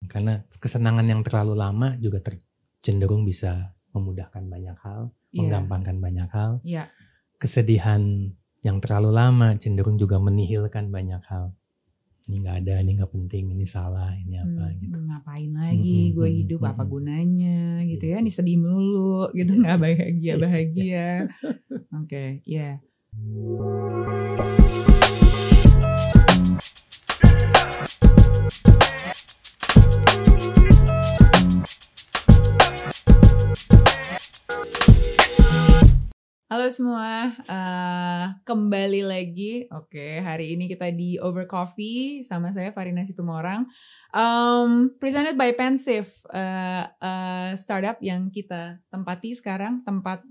Karena kesenangan yang terlalu lama juga cenderung bisa memudahkan banyak hal, menggampangkan banyak hal. Kesedihan yang terlalu lama cenderung juga menihilkan banyak hal. Ini nggak ada, ini nggak penting, ini salah, ini apa gitu. Ngapain lagi, gue hidup apa gunanya gitu ya, ini sedih melulu gitu, nggak bahagia. Oke, ya. Halo semua, kembali lagi. Oke, hari ini kita di Over Coffee sama saya Farina Situmorang. Presented by Pensive, startup yang kita tempati sekarang, tempat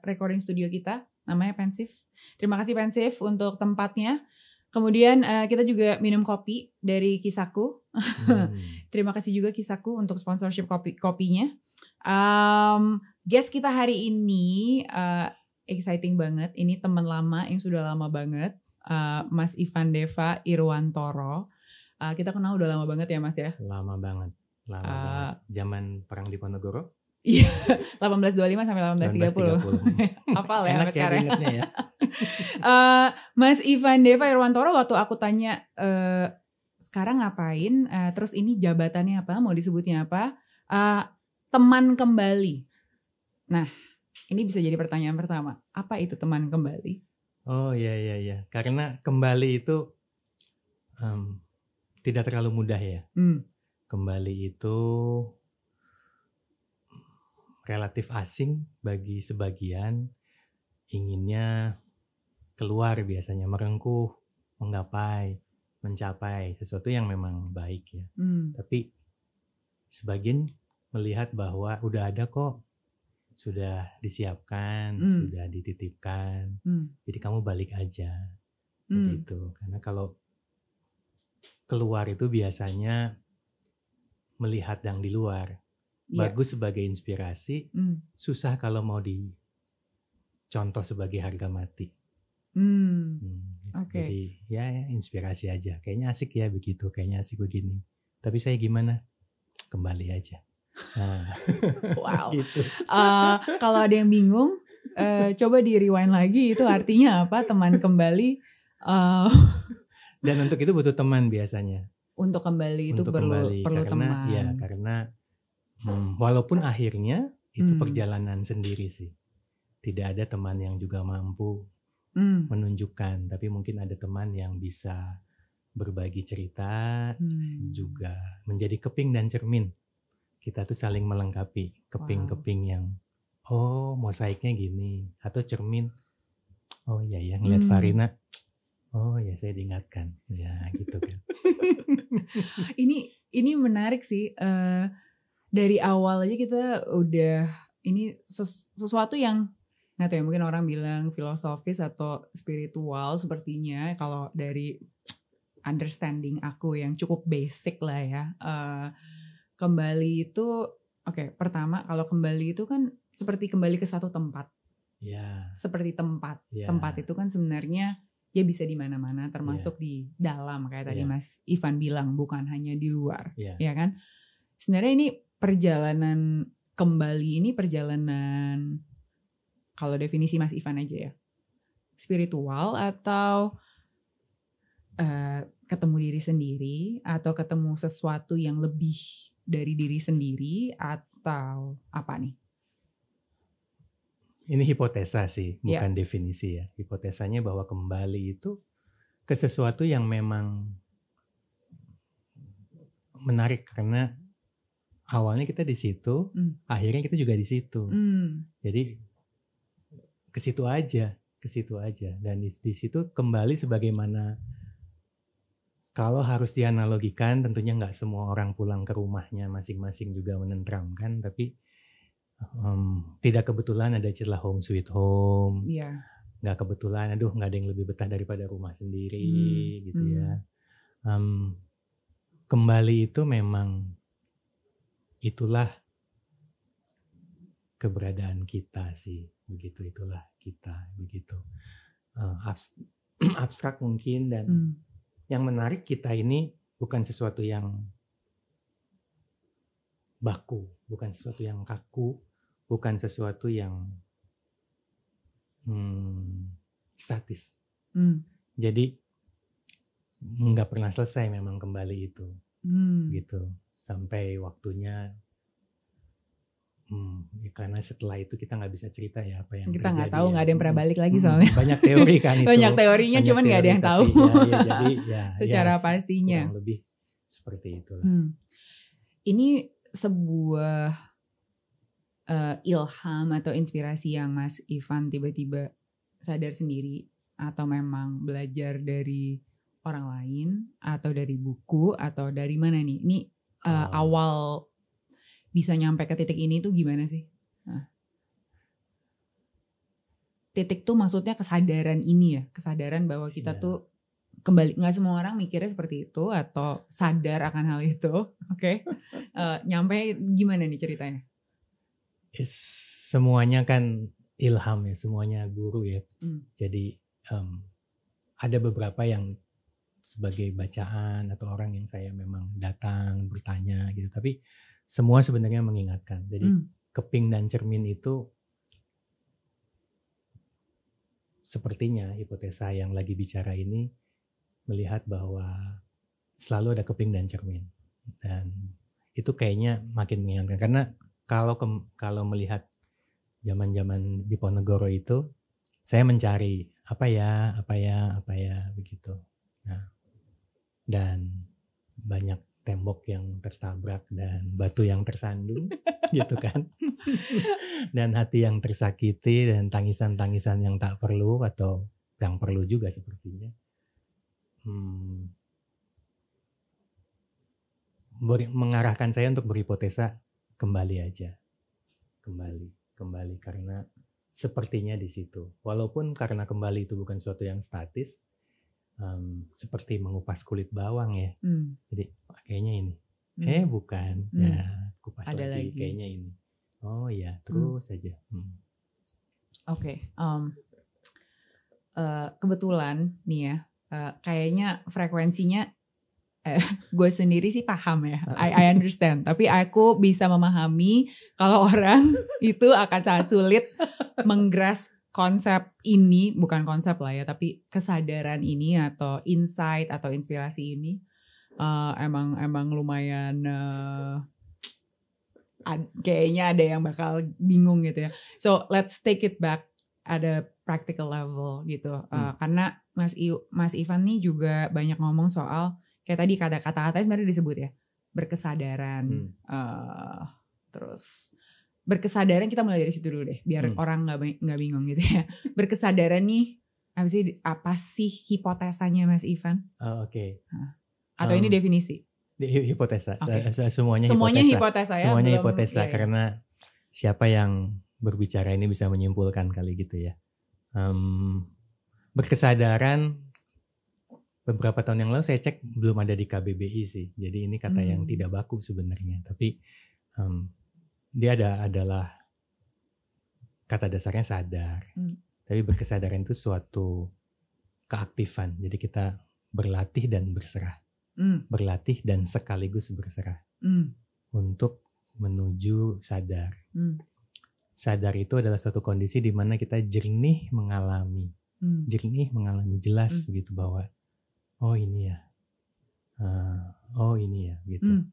recording studio kita, namanya Pensive. Terima kasih Pensive untuk tempatnya. Kemudian kita juga minum kopi dari Kisaku. Terima kasih juga Kisaku untuk sponsorship kopinya. Guest kita hari ini exciting banget. Ini teman lama yang sudah lama banget, Mas Ivan Deva Irwantoro. Kita kenal udah lama banget ya Mas ya? Lama banget. Zaman perang di Ponorogo. Iya, 1825 sampai 1830. 1830. Hafal ya Enak sampai sekarang. Ingetnya ya. Mas Ivan Deva Irwantoro, waktu aku tanya sekarang ngapain, terus ini jabatannya apa, mau disebutnya apa, teman kembali. Nah, ini bisa jadi pertanyaan pertama. Apa itu teman kembali? Oh iya. Karena kembali itu tidak terlalu mudah ya. Kembali itu relatif asing bagi sebagian. Inginnya keluar biasanya, merengkuh, menggapai, mencapai sesuatu yang memang baik ya. Tapi sebagian melihat bahwa udah ada kok, sudah disiapkan, sudah dititipkan, jadi kamu balik aja, begitu. Karena kalau keluar itu biasanya melihat yang di luar, bagus sebagai inspirasi, susah kalau mau dicontoh sebagai harga mati. Jadi ya inspirasi aja, kayaknya asik ya begitu, kayaknya asik begini. Tapi saya gimana? Kembali aja. Wow. Gitu. Kalau ada yang bingung, coba di rewind lagi, itu artinya apa teman kembali? Dan untuk itu butuh teman biasanya. Untuk kembali itu perlu teman. Ya, karena walaupun akhirnya itu perjalanan sendiri sih. Tidak ada teman yang juga mampu menunjukkan, tapi mungkin ada teman yang bisa berbagi cerita, juga menjadi keping dan cermin. Kita tuh saling melengkapi, keping-keping yang mosaiknya gini, atau cermin, ngeliat Farina, saya diingatkan, ya gitu kan. Ini menarik sih, dari awal aja kita udah, ini sesuatu yang nggak tahu ya, mungkin orang bilang filosofis atau spiritual sepertinya, kalau dari understanding aku yang cukup basic lah ya. Kembali itu, pertama kalau kembali itu kan seperti kembali ke satu tempat. Seperti tempat. Tempat itu kan sebenarnya ya bisa di mana-mana, termasuk di dalam kayak tadi Mas Ivan bilang, bukan hanya di luar, ya kan? Sebenarnya ini perjalanan kembali, ini perjalanan, kalau definisi Mas Ivan aja ya, spiritual atau ketemu diri sendiri, atau ketemu sesuatu yang lebih dari diri sendiri, atau apa nih? Ini hipotesa sih, bukan definisi ya. Hipotesanya bahwa kembali itu ke sesuatu yang memang menarik, karena awalnya kita di situ, akhirnya kita juga di situ. Jadi ke situ aja. Dan di situ kembali sebagaimana. Kalau harus dianalogikan, tentunya nggak semua orang pulang ke rumahnya masing-masing juga menenteramkan, tapi tidak kebetulan ada istilah home sweet home, nggak kebetulan, nggak ada yang lebih betah daripada rumah sendiri, gitu ya. Kembali itu memang itulah keberadaan kita sih, begitu, itulah kita, begitu. Abstrak mungkin, dan yang menarik kita ini bukan sesuatu yang baku, bukan sesuatu yang kaku, bukan sesuatu yang statis. Jadi nggak pernah selesai memang kembali itu, gitu sampai waktunya. Karena setelah itu kita nggak bisa cerita ya apa yang kita nggak terjadi. tahu, nggak ada yang pernah balik lagi soalnya. Banyak teori kan itu. Banyak teorinya, cuman nggak ada yang tahu. Jadi secara pastinya. Kurang lebih seperti itulah. Ini sebuah ilham atau inspirasi yang Mas Ivan tiba-tiba sadar sendiri, atau memang belajar dari orang lain, atau dari buku, atau dari mana nih? Ini awal bisa nyampe ke titik ini tuh gimana sih? Titik tuh maksudnya kesadaran ini ya, kesadaran bahwa kita tuh kembali, nggak semua orang mikirnya seperti itu atau sadar akan hal itu. Oke. Nyampe gimana nih ceritanya? Semuanya kan ilham ya, semuanya guru ya. Jadi ada beberapa yang sebagai bacaan atau orang yang saya memang datang bertanya gitu, tapi semua sebenarnya mengingatkan. Jadi keping dan cermin itu sepertinya hipotesa yang lagi bicara ini melihat bahwa selalu ada keping dan cermin, dan itu kayaknya makin mengingatkan. Karena kalau melihat zaman-zaman Diponegoro itu, saya mencari apa ya begitu. Nah, dan banyak tembok yang tertabrak dan batu yang tersandung gitu kan. Dan hati yang tersakiti dan tangisan-tangisan yang tak perlu atau yang perlu juga sepertinya. Mengarahkan saya untuk berhipotesa kembali aja. Kembali karena sepertinya di situ. Walaupun karena kembali itu bukan sesuatu yang statis, seperti mengupas kulit bawang ya. Jadi kayaknya ini. Bukan. Ya, kupas lagi. Kayaknya ini. Oh ya, terus saja. Oke. Kebetulan nih ya, kayaknya frekuensinya gue sendiri sih paham ya. I understand. Tapi aku bisa memahami kalau orang itu akan sangat sulit menggrasp konsep ini, bukan konsep lah ya, tapi kesadaran ini atau insight atau inspirasi ini emang lumayan kayaknya ada yang bakal bingung gitu ya. So let's take it back at a practical level gitu. Karena Mas Ivan nih juga banyak ngomong soal kayak tadi kata-katanya sebenarnya disebut ya, berkesadaran. Terus berkesadaran, kita mulai dari situ dulu deh biar orang nggak bingung gitu ya. Berkesadaran nih apa sih hipotesanya Mas Ivan? Oke. Atau ini definisi? Hipotesa. Okay. Semuanya hipotesa ya. Semuanya hipotesa karena siapa yang berbicara ini bisa menyimpulkan kali gitu ya. Berkesadaran beberapa tahun yang lalu saya cek belum ada di KBBI sih. Jadi ini kata yang tidak baku sebenarnya, tapi dia adalah kata dasarnya sadar. Tapi berkesadaran itu suatu keaktifan. Jadi kita berlatih dan berserah. Berlatih dan sekaligus berserah. Untuk menuju sadar. Sadar itu adalah suatu kondisi di mana kita jernih mengalami. Jernih mengalami, jelas begitu bahwa oh ini ya. Oh ini ya gitu.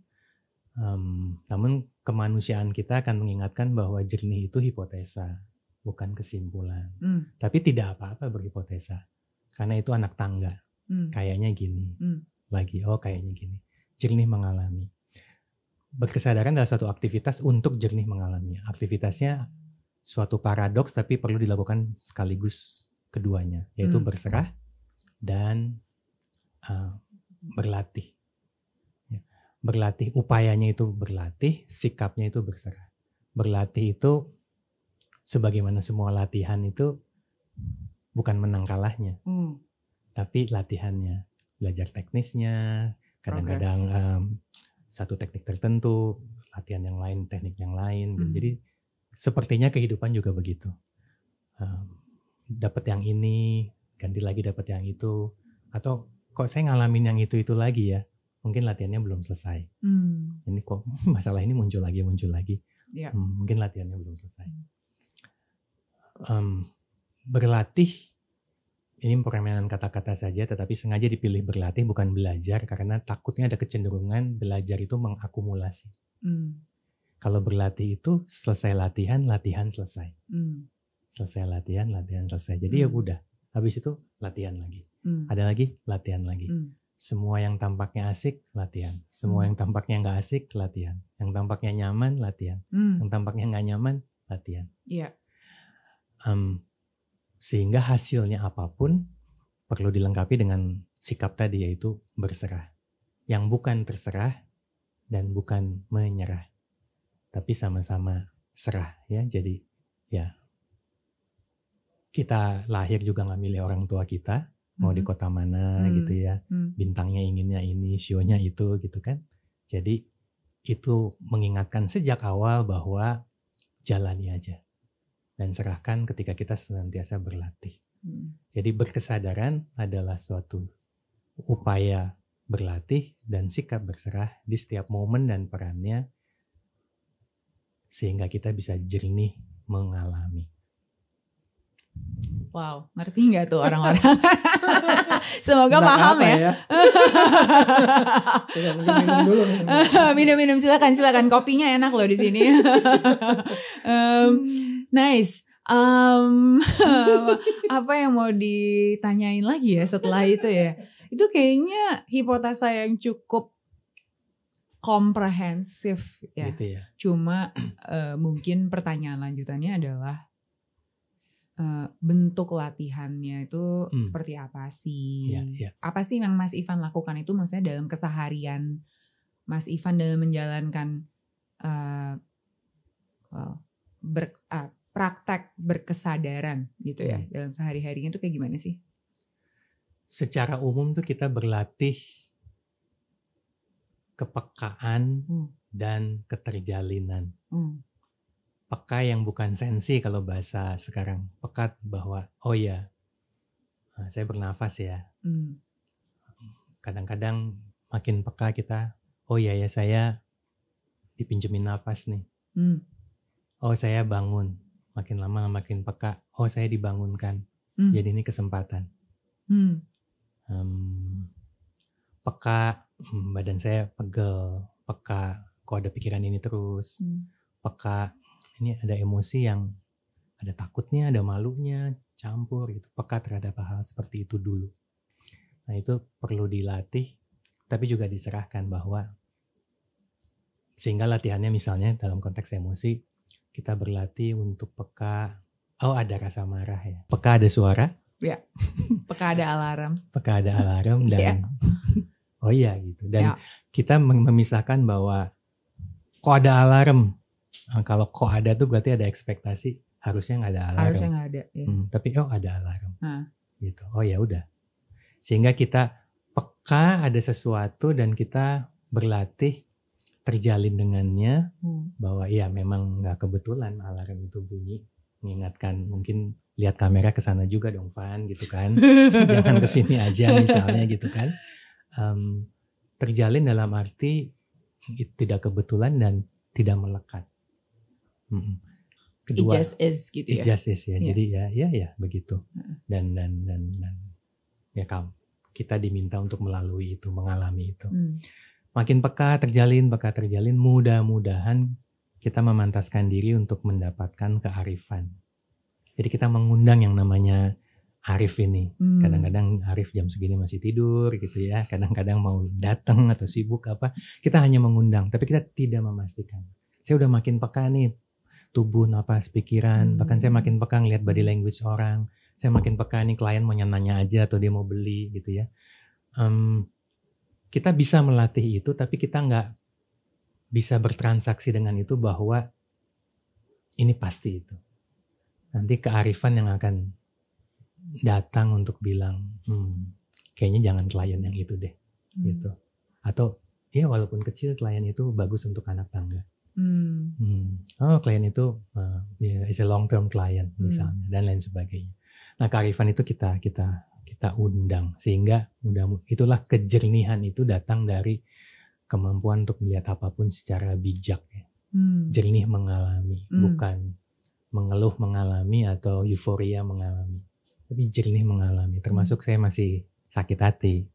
Namun kemanusiaan kita akan mengingatkan bahwa jernih itu hipotesa, bukan kesimpulan. Tapi tidak apa-apa berhipotesa, karena itu anak tangga. Kayaknya gini, lagi kayaknya gini. Jernih mengalami. Berkesadaran adalah suatu aktivitas untuk jernih mengalami. Aktivitasnya suatu paradoks, tapi perlu dilakukan sekaligus keduanya, yaitu berserah dan berlatih. Berlatih, upayanya itu berlatih, sikapnya itu berserah. Berlatih itu sebagaimana semua latihan itu bukan menang kalahnya, tapi latihannya, belajar teknisnya, kadang-kadang satu teknik tertentu, latihan yang lain, teknik yang lain. Jadi sepertinya kehidupan juga begitu. Dapat yang ini, ganti lagi dapat yang itu, atau kok saya ngalamin yang itu lagi ya. mungkin latihannya belum selesai. Ini kok masalah ini muncul lagi. Yeah. Mungkin latihannya belum selesai. Berlatih, ini permainan kata-kata saja, tetapi sengaja dipilih berlatih bukan belajar, karena takutnya ada kecenderungan belajar itu mengakumulasi. Kalau berlatih itu selesai latihan selesai. Selesai latihan selesai. Jadi ya udah, habis itu latihan lagi. Ada lagi, latihan lagi. Semua yang tampaknya asik, latihan. Semua yang tampaknya nggak asik, latihan. Yang tampaknya nyaman, latihan. Yang tampaknya nggak nyaman, latihan. Iya. Sehingga hasilnya apapun perlu dilengkapi dengan sikap tadi, yaitu berserah. Yang bukan terserah dan bukan menyerah, tapi sama-sama serah ya. Jadi ya kita lahir juga nggak milih orang tua kita, mau di kota mana gitu ya, bintangnya inginnya ini, sionya itu gitu kan. Jadi itu mengingatkan sejak awal bahwa jalani aja dan serahkan ketika kita senantiasa berlatih. Jadi berkesadaran adalah suatu upaya berlatih dan sikap berserah di setiap momen dan perannya, sehingga kita bisa jernih mengalami. Wow, ngerti nggak tuh orang-orang? Semoga paham ya. Minum, silakan. Kopinya enak loh di sini. Nice. Apa yang mau ditanyain lagi ya setelah itu ya? Itu kayaknya hipotesa yang cukup komprehensif ya. Gitu ya. Cuma mungkin pertanyaan lanjutannya adalah bentuk latihannya itu seperti apa sih? Apa sih yang Mas Ivan lakukan itu, maksudnya dalam keseharian Mas Ivan dalam menjalankan praktek berkesadaran gitu ya, dalam sehari-harinya itu kayak gimana sih? Secara umum tuh kita berlatih kepekaan dan keterjalinan. Peka yang bukan sensi kalau bahasa sekarang. Peka bahwa oh ya, saya bernafas ya. Kadang-kadang makin peka kita, oh ya saya dipinjemin nafas nih. Oh saya bangun, makin lama makin peka. Oh saya dibangunkan. Jadi ini kesempatan. Peka, badan saya pegel. Peka, kok ada pikiran ini terus. Peka, ini ada emosi yang ada takutnya, ada malunya, campur gitu. Peka terhadap hal seperti itu dulu. Nah itu perlu dilatih, tapi juga diserahkan bahwa sehingga latihannya misalnya dalam konteks emosi, kita berlatih untuk peka, oh ada rasa marah ya. Peka ada suara. Ya, peka ada alarm. Peka ada alarm dan oh iya gitu. Dan kita memisahkan bahwa kok ada alarm. Kalau kok ada tuh berarti ada ekspektasi, harusnya nggak ada alarm. Harusnya nggak ada. Ya. Tapi ada alarm. Gitu. Oh ya udah. Sehingga kita peka ada sesuatu dan kita berlatih terjalin dengannya bahwa ya memang nggak kebetulan alarm itu bunyi, mengingatkan mungkin lihat kamera ke sana juga dong Van gitu kan. Jangan ke sini aja misalnya gitu kan. Terjalin dalam arti tidak kebetulan dan tidak melekat. Kedua, it just is gitu ya. It just is ya. Jadi ya begitu. Dan ya kita diminta untuk melalui itu, mengalami itu. Makin peka terjalin, mudah-mudahan kita memantaskan diri untuk mendapatkan kearifan. Jadi kita mengundang yang namanya Arif ini. Kadang-kadang Arif jam segini masih tidur gitu ya. Kadang-kadang mau datang atau sibuk apa. Kita hanya mengundang, tapi kita tidak memastikan. Saya udah makin peka nih. Tubuh, napas, pikiran. Bahkan saya makin peka ngeliat body language orang. Saya makin peka nih klien mau nanya aja atau dia mau beli gitu ya. Kita bisa melatih itu, tapi kita nggak bisa bertransaksi dengan itu bahwa ini pasti itu. Nanti kearifan yang akan datang untuk bilang, kayaknya jangan klien yang itu deh, gitu. Atau ya walaupun kecil klien itu bagus untuk anak tangga. Oh klien itu is a long term client misalnya dan lain sebagainya. Nah kearifan itu kita kita undang, sehingga itulah kejernihan itu datang dari kemampuan untuk melihat apapun secara bijak ya. Jernih mengalami, bukan mengeluh mengalami atau euforia mengalami, tapi jernih mengalami. Termasuk saya masih sakit hati,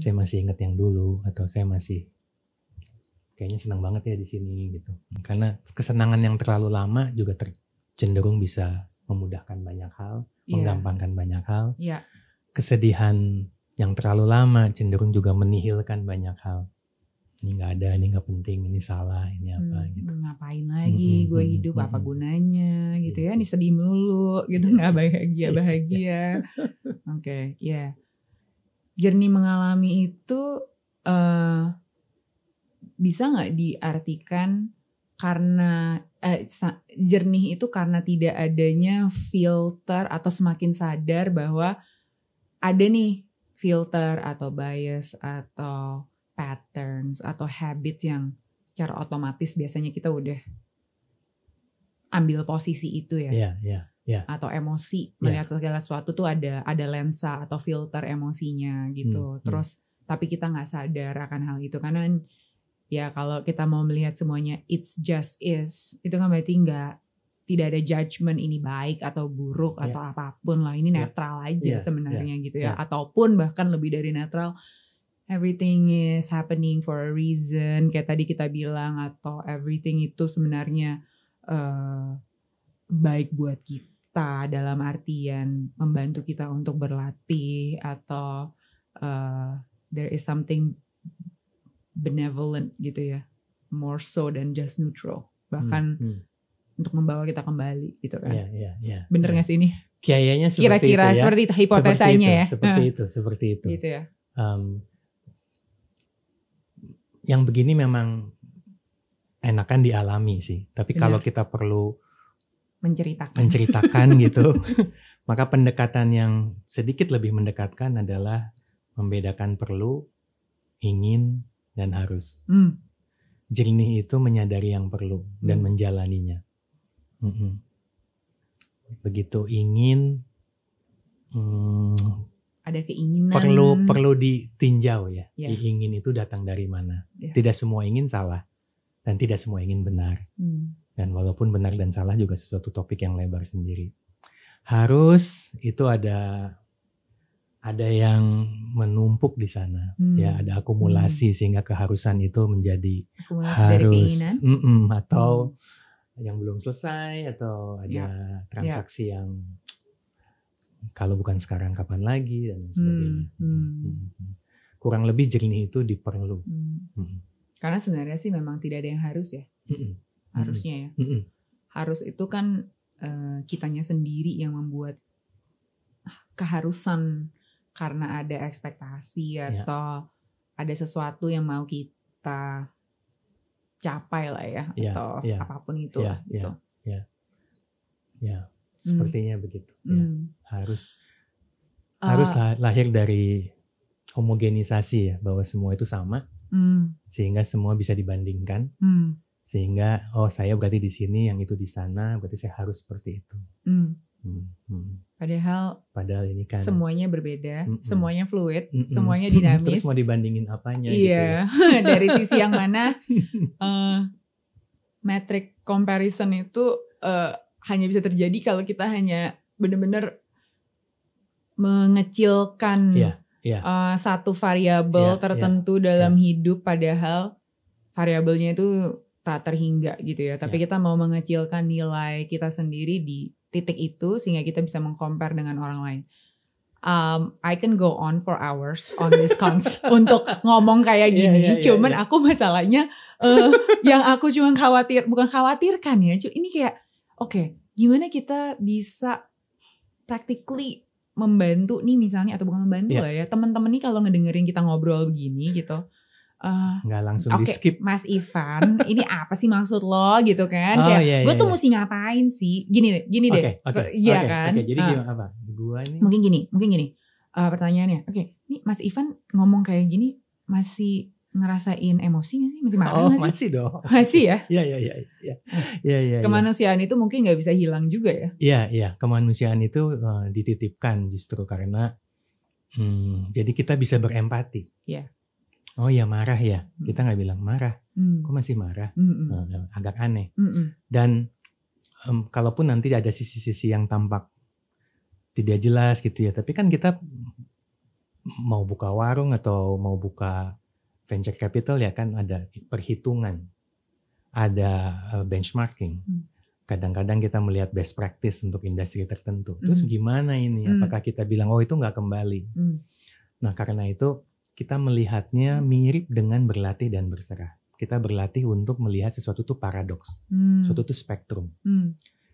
saya masih ingat yang dulu, atau saya masih kayaknya senang banget ya di sini gitu. Karena kesenangan yang terlalu lama juga cenderung bisa memudahkan banyak hal, menggampangkan banyak hal. Kesedihan yang terlalu lama cenderung juga menihilkan banyak hal. Ini nggak ada, ini nggak penting, ini salah, ini apa gitu. Ngapain lagi gue hidup, apa gunanya gitu ya. Ini sedih mulu gitu, nggak bahagia. Oke, ya. Jernih mengalami itu bisa nggak diartikan karena jernih itu karena tidak adanya filter atau semakin sadar bahwa ada nih filter atau bias atau patterns atau habits yang secara otomatis biasanya kita udah ambil posisi itu ya. Atau emosi melihat segala sesuatu tuh ada lensa atau filter emosinya gitu. Terus tapi kita nggak sadar akan hal itu karena ya kalau kita mau melihat semuanya it's just is, itu kan berarti tidak ada judgement ini baik atau buruk atau apapun lah, ini netral aja sebenarnya gitu ya. Ataupun bahkan lebih dari netral, everything is happening for a reason kayak tadi kita bilang, atau everything itu sebenarnya baik buat kita dalam artian membantu kita untuk berlatih, atau there is something benevolent gitu ya, more so than just neutral, bahkan untuk membawa kita kembali gitu kan. Bener nggak sih ini? Kayaknya kira-kira seperti itu hipotesanya ya. Seperti itu. Gitu ya. Yang begini memang enakan dialami sih. Tapi kalau kita perlu menceritakan gitu, maka pendekatan yang sedikit lebih mendekatkan adalah membedakan perlu, ingin, dan harus. Jernih itu menyadari yang perlu dan menjalaninya. Begitu ingin, ada keinginan. Perlu ditinjau ya. Ingin itu datang dari mana? Tidak semua ingin salah dan tidak semua ingin benar. Dan walaupun benar dan salah juga sesuatu topik yang lebar sendiri. Harus itu ada yang menumpuk di sana, ya ada akumulasi sehingga keharusan itu menjadi harus, atau yang belum selesai, atau ada transaksi yang kalau bukan sekarang kapan lagi dan sebagainya. Kurang lebih jernih itu diperlu. Karena sebenarnya sih memang tidak ada yang harus ya, harusnya ya. Harus itu kan kitanya sendiri yang membuat keharusan. Karena ada ekspektasi atau ada sesuatu yang mau kita capai lah ya, atau apapun itu lah gitu. Sepertinya begitu. Harus lahir dari homogenisasi ya, bahwa semua itu sama, sehingga semua bisa dibandingkan, sehingga saya berarti di sini, yang itu di sana, berarti saya harus seperti itu. Padahal ini kan semuanya berbeda, semuanya fluid, semuanya dinamis. Terus mau dibandingin apanya? Iya, gitu ya? dari sisi yang mana metric comparison itu hanya bisa terjadi kalau kita hanya benar-benar mengecilkan satu variabel tertentu dalam hidup, padahal variabelnya itu tak terhingga gitu ya. Tapi kita mau mengecilkan nilai kita sendiri di titik itu sehingga kita bisa meng-compare dengan orang lain. I can go on for hours on this untuk ngomong kayak gini. Cuman aku masalahnya yang aku cuma bukan khawatirkan ya. Ini kayak gimana kita bisa practically membantu nih misalnya, atau bukan membantu lah ya, teman-teman nih kalau ngedengerin kita ngobrol begini gitu. Nggak langsung di skip. Mas Ivan, ini apa sih maksud lo gitu kan? Gue tuh mesti ngapain sih? Gini deh. Iya kan? Jadi gimana apa? Gua nih. Mungkin gini. Pertanyaannya, nih Mas Ivan ngomong kayak gini masih ngerasain emosi gak sih? Masih marah gak sih? Masih dong. Masih ya? Iya. Kemanusiaan itu mungkin gak bisa hilang juga ya? Iya. Kemanusiaan itu dititipkan justru karena Jadi kita bisa berempati. Yeah. Oh ya marah ya, kita nggak bilang marah, kok masih marah, agak aneh. Dan kalaupun nanti ada sisi-sisi yang tampak tidak jelas gitu ya, tapi kan kita mau buka warung atau mau buka venture capital ya kan ada perhitungan, ada benchmarking. Kadang-kadang kita melihat best practice untuk industri tertentu. Terus gimana ini? Apakah kita bilang oh itu nggak kembali? Nah karena itu kita melihatnya mirip dengan berlatih dan berserah. Kita berlatih untuk melihat sesuatu itu paradoks, sesuatu itu spektrum.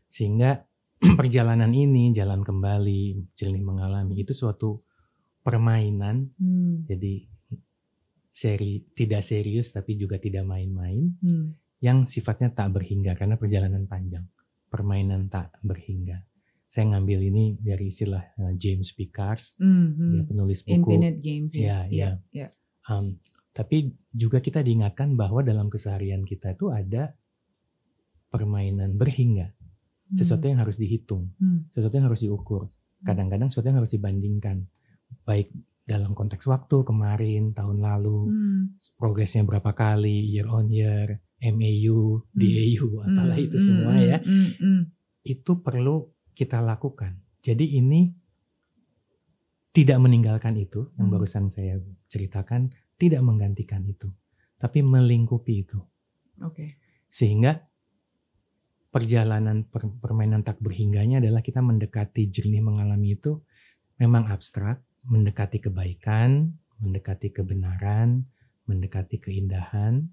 Sehingga perjalanan ini, jalan kembali, jernih mengalami, itu suatu permainan. Jadi tidak serius tapi juga tidak main-main. Yang sifatnya tak berhingga karena perjalanan panjang. Permainan tak berhingga. Saya ngambil ini dari istilah James Picard, dia penulis buku Infinite Games. Ya. Tapi juga kita diingatkan bahwa dalam keseharian kita itu ada permainan berhingga, sesuatu yang harus dihitung, sesuatu yang harus diukur. Kadang-kadang sesuatu yang harus dibandingkan, baik dalam konteks waktu kemarin, tahun lalu, progresnya berapa kali, year on year, MAU, DAU, apalah itu semua ya. Itu perlu kita lakukan. Jadi ini tidak meninggalkan itu yang barusan saya ceritakan, tidak menggantikan itu, tapi melingkupi itu. Sehingga perjalanan permainan tak berhingganya adalah kita mendekati jernih mengalami itu memang abstrak, mendekati kebaikan, mendekati kebenaran, mendekati keindahan.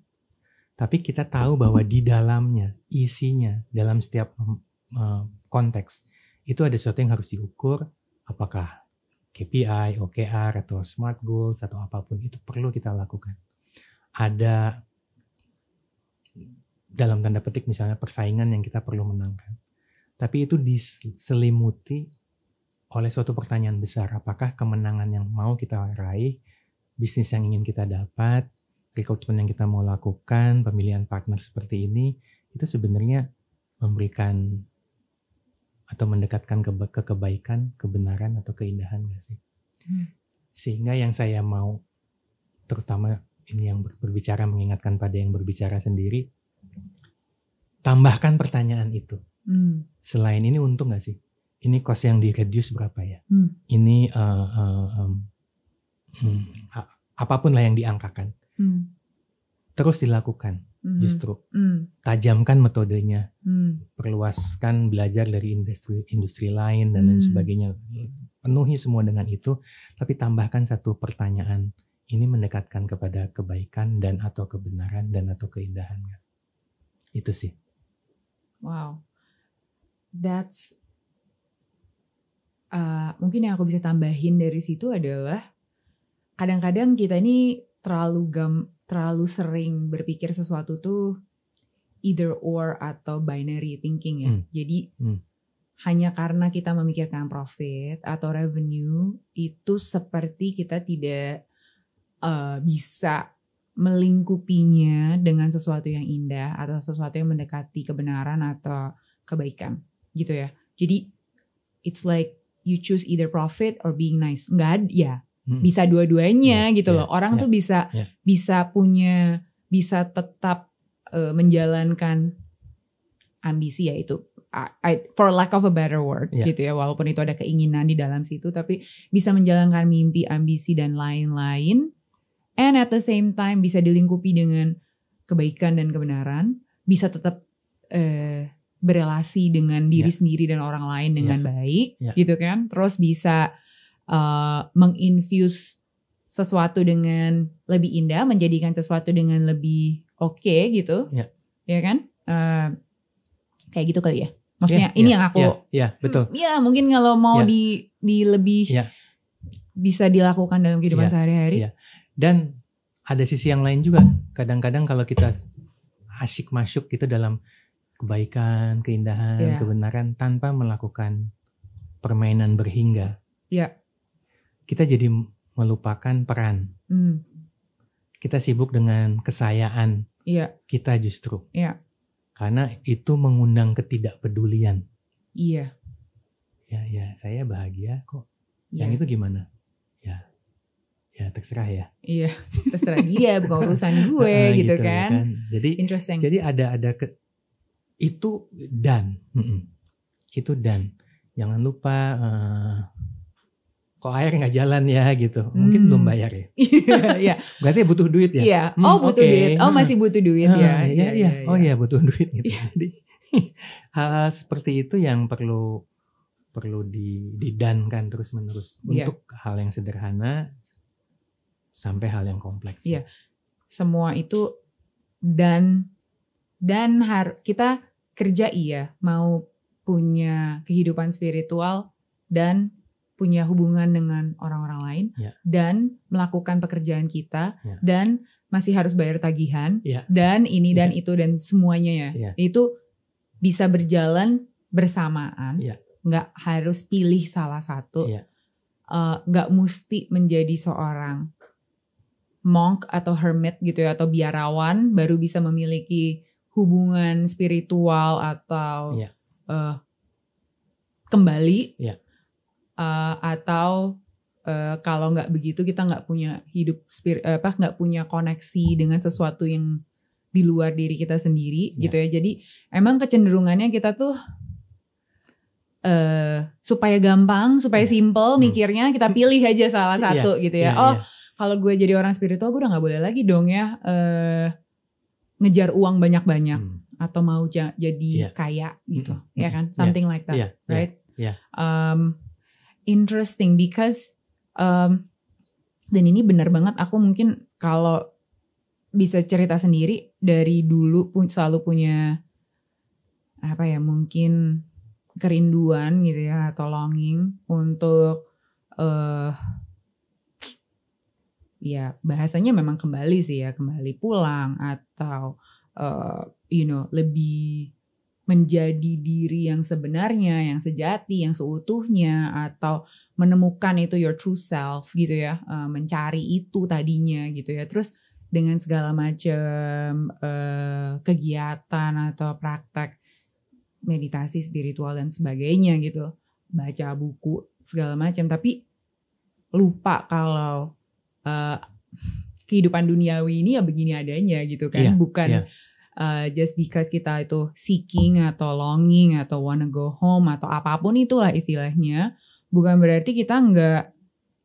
Tapi kita tahu bahwa di dalamnya, isinya, dalam setiap konteks, itu ada sesuatu yang harus diukur, apakah KPI, OKR, atau SMART goals, atau apapun, itu perlu kita lakukan. Ada, dalam tanda petik misalnya persaingan yang kita perlu menangkan. Tapi itu diselimuti oleh suatu pertanyaan besar, apakah kemenangan yang mau kita raih, bisnis yang ingin kita dapat, rekrutmen yang kita mau lakukan, pemilihan partner seperti ini, itu sebenarnya memberikan atau mendekatkan ke kebaikan, kebenaran, atau keindahan gak sih? Sehingga yang saya mau, terutama ini yang berbicara mengingatkan pada yang berbicara sendiri, tambahkan pertanyaan itu. Selain ini untung gak sih? Ini cost yang di-reduce berapa ya? Ini apapun lah yang diangkakan. Terus dilakukan. Justru tajamkan metodenya, perluaskan belajar dari industri lain dan lain sebagainya, penuhi semua dengan itu, tapi tambahkan satu pertanyaan, ini mendekatkan kepada kebaikan dan atau kebenaran dan atau keindahan. Itu sih. Wow, that's mungkin yang aku bisa tambahin dari situ adalah kadang-kadang kita ini terlalu sering berpikir sesuatu tuh either or atau binary thinking ya. Jadi hanya karena kita memikirkan profit atau revenue itu seperti kita tidak bisa melingkupinya dengan sesuatu yang indah atau sesuatu yang mendekati kebenaran atau kebaikan gitu ya. Jadi it's like you choose either profit or being nice. Enggak ya. Bisa dua-duanya gitu loh. Orang tuh bisa tetap menjalankan ambisi, yaitu for lack of a better word gitu ya, walaupun itu ada keinginan di dalam situ, tapi bisa menjalankan mimpi, ambisi dan lain-lain, and at the same time bisa dilingkupi dengan kebaikan dan kebenaran, bisa tetap berelasi dengan diri sendiri dan orang lain dengan baik gitu kan, terus bisa menginfuse sesuatu dengan lebih indah, menjadikan sesuatu dengan lebih oke gitu, ya kan? Kayak gitu kali ya. Maksudnya ini yang aku, betul. Ya mungkin kalau mau di lebih bisa dilakukan dalam kehidupan sehari-hari. Dan ada sisi yang lain juga. Kadang-kadang kalau kita asyik masuk gitu dalam kebaikan, keindahan, kebenaran tanpa melakukan permainan berhingga. Kita jadi melupakan peran. Kita sibuk dengan kesayaan kita justru. Karena itu mengundang ketidakpedulian. Ya, saya bahagia kok. Yang itu gimana? Ya, ya terserah ya. Iya, terserah dia, bukan urusan gue gitu kan. Ya kan. Jadi interesting. Jadi ada itu dan itu dan jangan lupa kok air nggak jalan ya gitu, mungkin belum bayar ya. Iya. Berarti butuh duit ya. Iya. Butuh duit. Masih butuh duit ya. Iya. Oh iya butuh duit gitu. Jadi hal seperti itu yang perlu didankan terus menerus untuk hal yang sederhana sampai hal yang kompleks. Iya. Semua itu dan kita kerja mau punya kehidupan spiritual dan punya hubungan dengan orang-orang lain dan melakukan pekerjaan kita dan masih harus bayar tagihan dan ini dan itu dan semuanya itu bisa berjalan bersamaan. Nggak harus pilih salah satu. Nggak mesti menjadi seorang monk atau hermit gitu ya, atau biarawan baru bisa memiliki hubungan spiritual atau kembali. Atau kalau nggak begitu kita nggak punya hidup nggak punya koneksi dengan sesuatu yang di luar diri kita sendiri gitu ya. Jadi emang kecenderungannya kita tuh supaya gampang, supaya simple mikirnya, kita pilih aja salah satu gitu ya. Kalau gue jadi orang spiritual, gue udah gak boleh lagi dong ya ngejar uang banyak-banyak atau mau jadi kaya gitu, ya kan? Something like that, right? Interesting because dan ini benar banget. Aku mungkin kalau bisa cerita sendiri dari dulu selalu punya mungkin kerinduan gitu ya atau longing untuk bahasanya memang kembali sih ya, kembali pulang atau lebih menjadi diri yang sebenarnya, yang sejati, yang seutuhnya, atau menemukan itu your true self gitu ya, mencari itu tadinya gitu ya. Terus dengan segala macam kegiatan atau praktek meditasi spiritual dan sebagainya gitu, baca buku segala macam, tapi lupa kalau kehidupan duniawi ini ya begini adanya gitu kan, bukan just because kita itu seeking atau longing atau wanna go home atau apapun itulah istilahnya, bukan berarti kita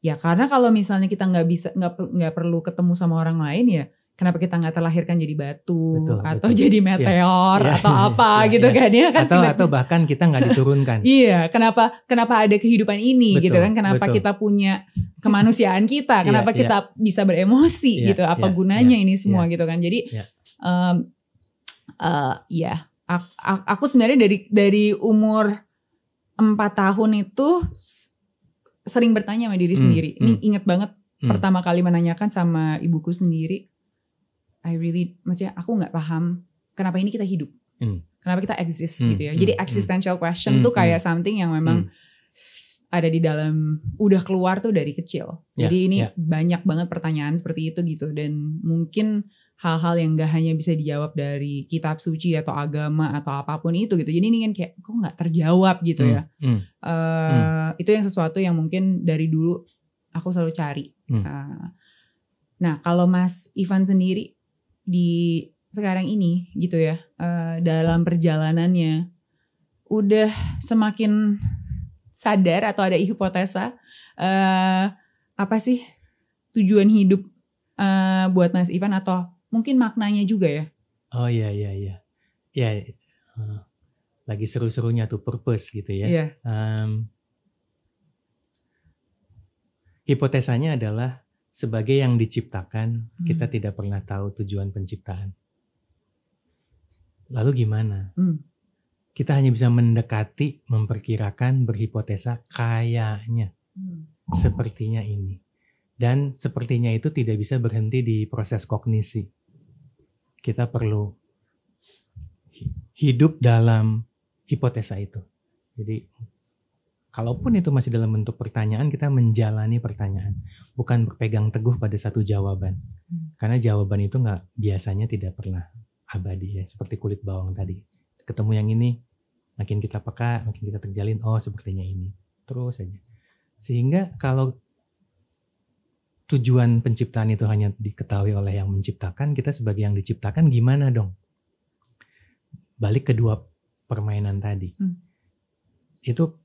karena kalau misalnya kita nggak perlu ketemu sama orang lain ya, kenapa kita nggak terlahirkan jadi batu atau jadi meteor atau apa gitu kan ya kan, atau bahkan kita nggak diturunkan. Kenapa ada kehidupan ini gitu kan, kenapa kita punya kemanusiaan kita, kenapa kita bisa beremosi gitu, apa gunanya ini semua gitu kan. Jadi aku sebenarnya dari umur 4 tahun itu sering bertanya sama diri sendiri. Ini inget banget pertama kali menanyakan sama ibuku sendiri. Maksudnya aku nggak paham kenapa ini kita hidup, kenapa kita exist gitu ya. Jadi existential question tuh kayak something yang memang ada di dalam, udah keluar tuh dari kecil. Jadi ini banyak banget pertanyaan seperti itu gitu, dan mungkin hal-hal yang gak hanya bisa dijawab dari kitab suci atau agama atau apapun itu gitu. Jadi ini kan kayak kok gak terjawab gitu ya. Itu yang sesuatu yang mungkin dari dulu aku selalu cari. Nah kalau Mas Ivan sendiri di sekarang ini gitu ya, dalam perjalanannya udah semakin sadar atau ada hipotesa apa sih tujuan hidup buat Mas Ivan, atau mungkin maknanya juga ya? Oh iya. Lagi seru-serunya tuh purpose gitu ya. Hipotesanya adalah sebagai yang diciptakan, kita tidak pernah tahu tujuan penciptaan. Lalu gimana? Kita hanya bisa mendekati, memperkirakan, berhipotesa kayaknya, sepertinya ini. Dan sepertinya itu tidak bisa berhenti di proses kognisi. Kita perlu hidup dalam hipotesa itu. Jadi kalaupun itu masih dalam bentuk pertanyaan, kita menjalani pertanyaan, bukan berpegang teguh pada satu jawaban. Karena jawaban itu biasanya tidak pernah abadi ya, seperti kulit bawang tadi. Ketemu yang ini, makin kita peka, makin kita terjalin, oh sepertinya ini. Terus saja. Sehingga kalau tujuan penciptaan itu hanya diketahui oleh yang menciptakan, kita sebagai yang diciptakan gimana dong? Balik kedua permainan tadi. Itu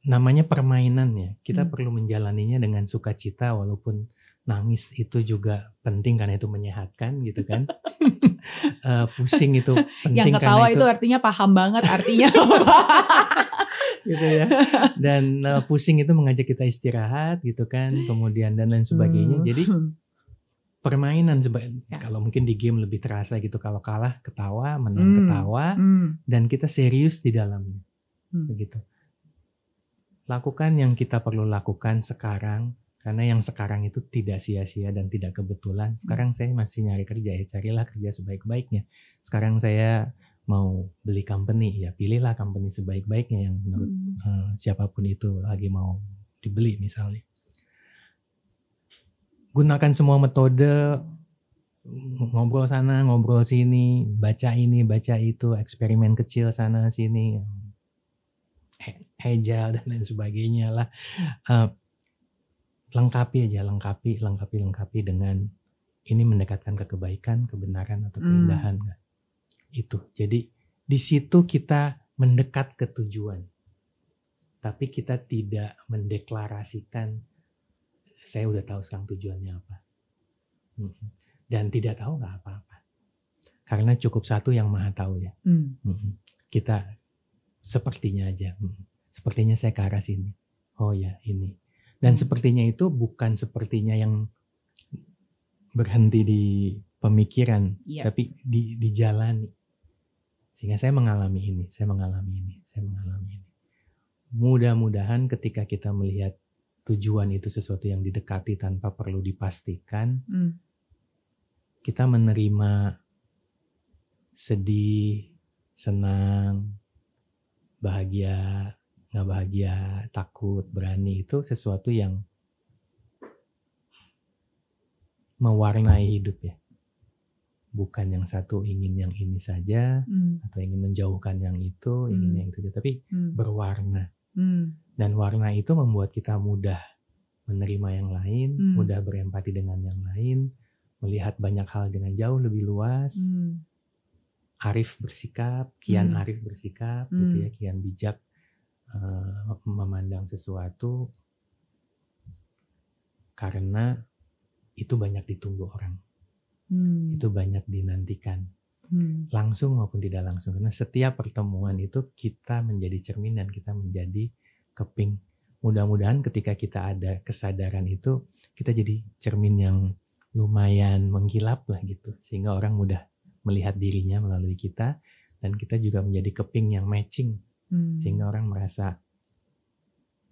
namanya permainan ya. Kita perlu menjalaninya dengan sukacita, walaupun nangis itu juga penting karena itu menyehatkan gitu kan. Pusing itu penting. Yang ketawa itu artinya paham banget artinya. Gitu ya. Dan pusing itu mengajak kita istirahat gitu kan. Kemudian dan lain sebagainya. Jadi permainan kalau mungkin di game lebih terasa gitu. Kalau kalah ketawa, menang ketawa. Dan kita serius di dalamnya. Begitu. Lakukan yang kita perlu lakukan sekarang, karena yang sekarang itu tidak sia-sia dan tidak kebetulan. Sekarang saya masih nyari kerja, ya carilah kerja sebaik-baiknya. Sekarang saya mau beli company, ya pilihlah company sebaik-baiknya yang menurut siapapun itu lagi mau dibeli misalnya. Gunakan semua metode, ngobrol sana, ngobrol sini, baca ini, baca itu, eksperimen kecil sana sini, agile dan lain sebagainya lah. Lengkapi dengan ini mendekatkan ke kebaikan, kebenaran atau keindahan. Itu. Jadi di situ kita mendekat ke tujuan. Tapi kita tidak mendeklarasikan saya udah tahu sekarang tujuannya apa. Dan tidak tahu nggak apa-apa. Karena cukup satu yang maha tahu ya. Kita sepertinya aja. Sepertinya saya ke arah sini. Oh ya ini. Dan sepertinya itu bukan sepertinya yang berhenti di pemikiran. Tapi dijalani. Sehingga saya mengalami ini. Mudah-mudahan ketika kita melihat tujuan itu sesuatu yang didekati tanpa perlu dipastikan. Kita menerima sedih, senang, bahagia, nggak bahagia, takut, berani, itu sesuatu yang mewarnai hidup ya. Bukan yang satu ingin yang ini saja, atau ingin menjauhkan yang itu, ingin yang itu saja, tapi berwarna. Dan warna itu membuat kita mudah menerima yang lain, mudah berempati dengan yang lain, melihat banyak hal dengan jauh lebih luas. Arif bersikap, kian arif bersikap, gitu ya, kian bijak memandang sesuatu, karena itu banyak ditunggu orang, itu banyak dinantikan, langsung maupun tidak langsung. Karena setiap pertemuan itu kita menjadi cermin dan kita menjadi keping. Mudah-mudahan ketika kita ada kesadaran itu, kita jadi cermin yang lumayan menggilap lah gitu, sehingga orang mudah melihat dirinya melalui kita, dan kita juga menjadi keping yang matching, sehingga orang merasa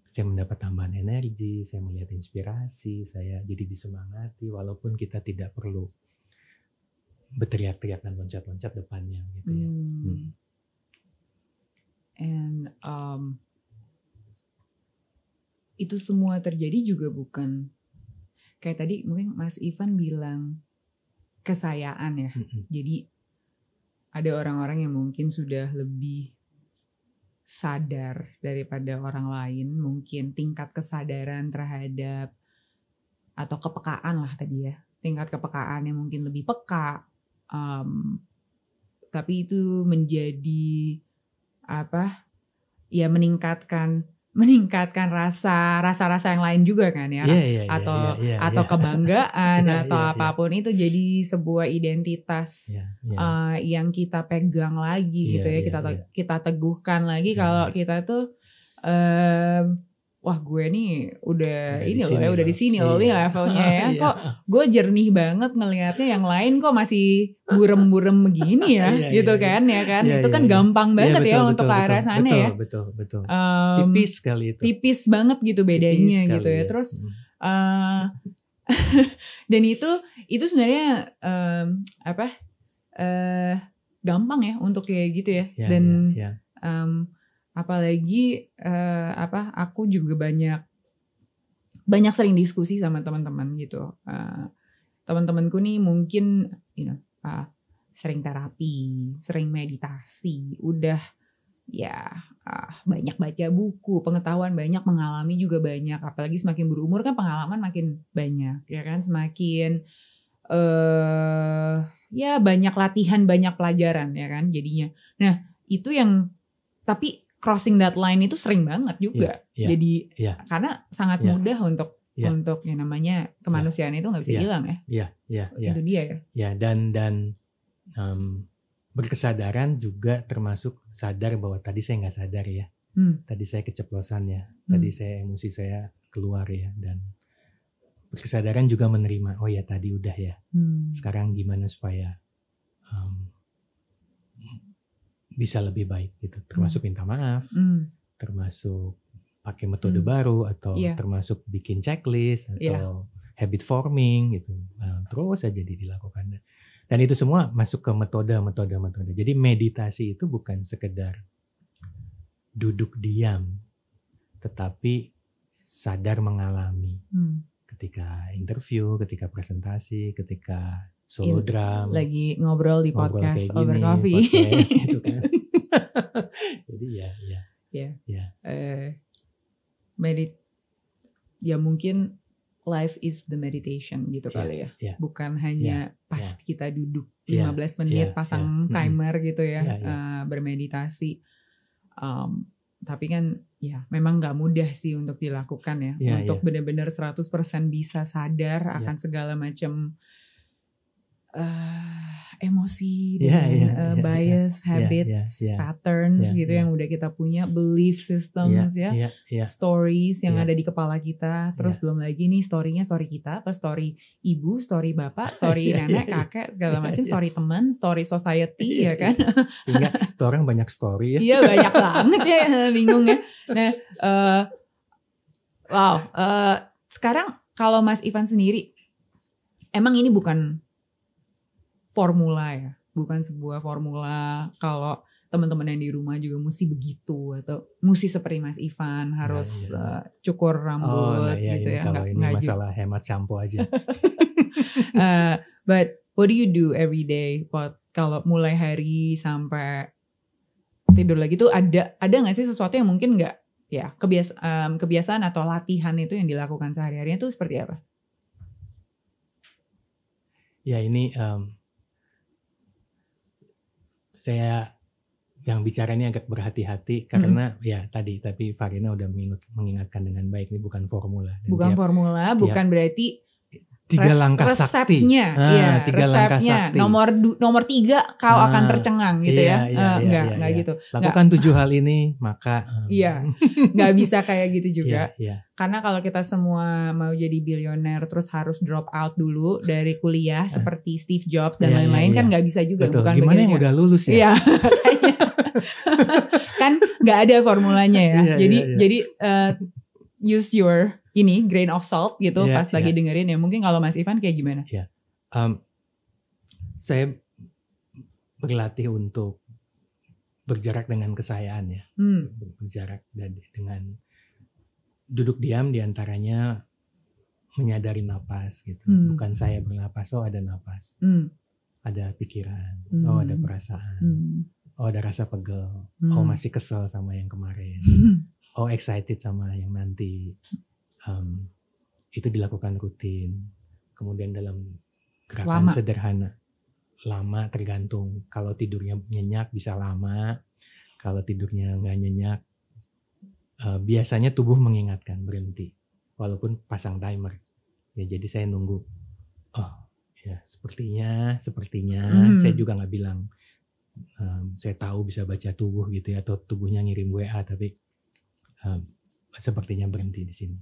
saya mendapat tambahan energi, saya melihat inspirasi, saya jadi disemangati, walaupun kita tidak perlu berteriak-teriak dan loncat-loncat depannya gitu ya. And itu semua terjadi juga bukan kayak tadi mungkin Mas Ivan bilang kesayaan ya. Jadi ada orang-orang yang mungkin sudah lebih sadar daripada orang lain, mungkin tingkat kesadaran terhadap atau kepekaan lah tadi ya, tingkat kepekaan yang mungkin lebih peka, tapi itu menjadi apa ya, meningkatkan rasa-rasa yang lain juga kan ya, atau kebanggaan atau apapun itu jadi sebuah identitas yang kita pegang lagi gitu ya, kita teguhkan lagi kalau kita tuh wah gue nih udah ini loh ya, udah di sini loh nih levelnya ya. Kok gue jernih banget ngelihatnya, yang lain kok masih burem-burem begini ya, gitu kan ya kan. Itu kan gampang banget ya untuk ke arah sana ya. Betul. Tipis sekali itu. Tipis banget gitu bedanya gitu ya. Terus dan itu sebenarnya gampang ya untuk kayak gitu ya. Dan apalagi aku juga banyak sering diskusi sama teman-teman gitu. Teman-temanku nih mungkin sering terapi, sering meditasi, udah banyak baca buku, pengetahuan banyak, mengalami juga banyak. Apalagi semakin berumur kan pengalaman makin banyak, ya kan? Semakin banyak latihan, banyak pelajaran, ya kan? Jadinya. Nah itu yang, tapi crossing that line itu sering banget juga. Jadi karena sangat mudah untuk yang namanya kemanusiaan itu nggak bisa hilang ya. Itu dia ya. Ya dan berkesadaran juga termasuk sadar bahwa tadi saya nggak sadar ya. Tadi saya keceplosan ya. Tadi saya emosi saya keluar ya. Dan berkesadaran juga menerima. Oh ya tadi udah ya. Sekarang gimana supaya bisa lebih baik gitu. Termasuk minta maaf. Termasuk pakai metode baru atau termasuk bikin checklist atau habit forming gitu, terus aja dilakukan dan itu semua masuk ke metode. Jadi meditasi itu bukan sekedar duduk diam, tetapi sadar mengalami ketika interview, ketika presentasi, ketika solo drum, lagi ngobrol di podcast over coffee, gitu kan. Jadi ya mungkin life is the meditation gitu kali ya. Bukan hanya pas kita duduk 15 menit pasang timer gitu ya, bermeditasi. Tapi kan memang gak mudah sih untuk dilakukan ya. Untuk benar-benar 100% bisa sadar akan segala macam emosi dan bias, habits, patterns gitu yang udah kita punya, belief systems stories yang ada di kepala kita. Terus belum lagi nih story-nya story kita, apa story ibu, story bapak, story nenek, kakek, segala macam, story teman, story society ya kan. Sehingga tuh orang banyak story ya. Iya banyak banget ya, bingung ya. Nah, sekarang kalau Mas Ivan sendiri, emang ini bukan formula ya, bukan sebuah formula kalau teman-teman yang di rumah juga mesti begitu atau mesti seperti Mas Ivan harus cukur rambut gitu ya. Kalau ini masalah hemat sampo aja. But what do you do every day? Kalau mulai hari sampai tidur lagi tuh ada nggak sih sesuatu yang mungkin nggak ya kebiasaan atau latihan itu yang dilakukan sehari-harinya tuh seperti apa? Ya ini saya yang bicara ini agak berhati-hati karena tapi Farina udah mengingatkan dengan baik, ini bukan formula. Bukan formula, bukan berarti tiga langkah sakti. Tiga langkah sakti. Nomor 3 kau akan tercengang gitu enggak gitu. Lakukan 7 hal ini maka nggak bisa kayak gitu juga. Karena kalau kita semua mau jadi bilioner terus harus drop out dulu dari kuliah seperti Steve Jobs dan lain-lain kan nggak bisa juga. Betul. Bukan gimana yang udah lulus ya? Iya, makanya kan nggak ada formulanya ya. Jadi use your grain of salt gitu pas lagi dengerin ya. Mungkin kalau Mas Ivan kayak gimana? Saya berlatih untuk berjarak dengan kesayaan ya. Berjarak dengan duduk diam, diantaranya menyadari napas gitu. Bukan saya bernapas, ada napas. Ada pikiran, ada perasaan. Ada rasa pegel. Masih kesel sama yang kemarin. Excited sama yang nanti. Itu dilakukan rutin. Kemudian dalam gerakan sederhana, lama tergantung. Kalau tidurnya nyenyak bisa lama. Kalau tidurnya nggak nyenyak, biasanya tubuh mengingatkan berhenti. Walaupun pasang timer. Ya jadi saya nunggu. Sepertinya. Saya juga nggak bilang. Saya tahu bisa baca tubuh gitu ya, atau tubuhnya ngirim WA, tapi sepertinya berhenti di sini.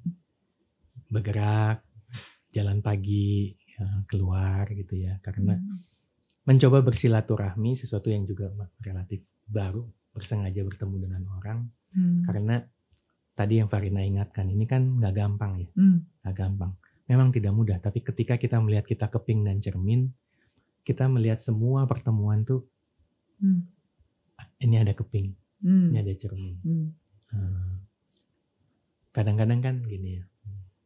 Bergerak, jalan pagi, keluar gitu ya, karena mencoba bersilaturahmi, sesuatu yang juga relatif baru, bersengaja bertemu dengan orang, karena tadi yang Farina ingatkan, ini kan nggak gampang ya, nggak gampang. Memang tidak mudah, tapi ketika kita melihat kita keping dan cermin, kita melihat semua pertemuan tuh, ini ada keping, ini ada cermin. Kadang-kadang kan gini ya,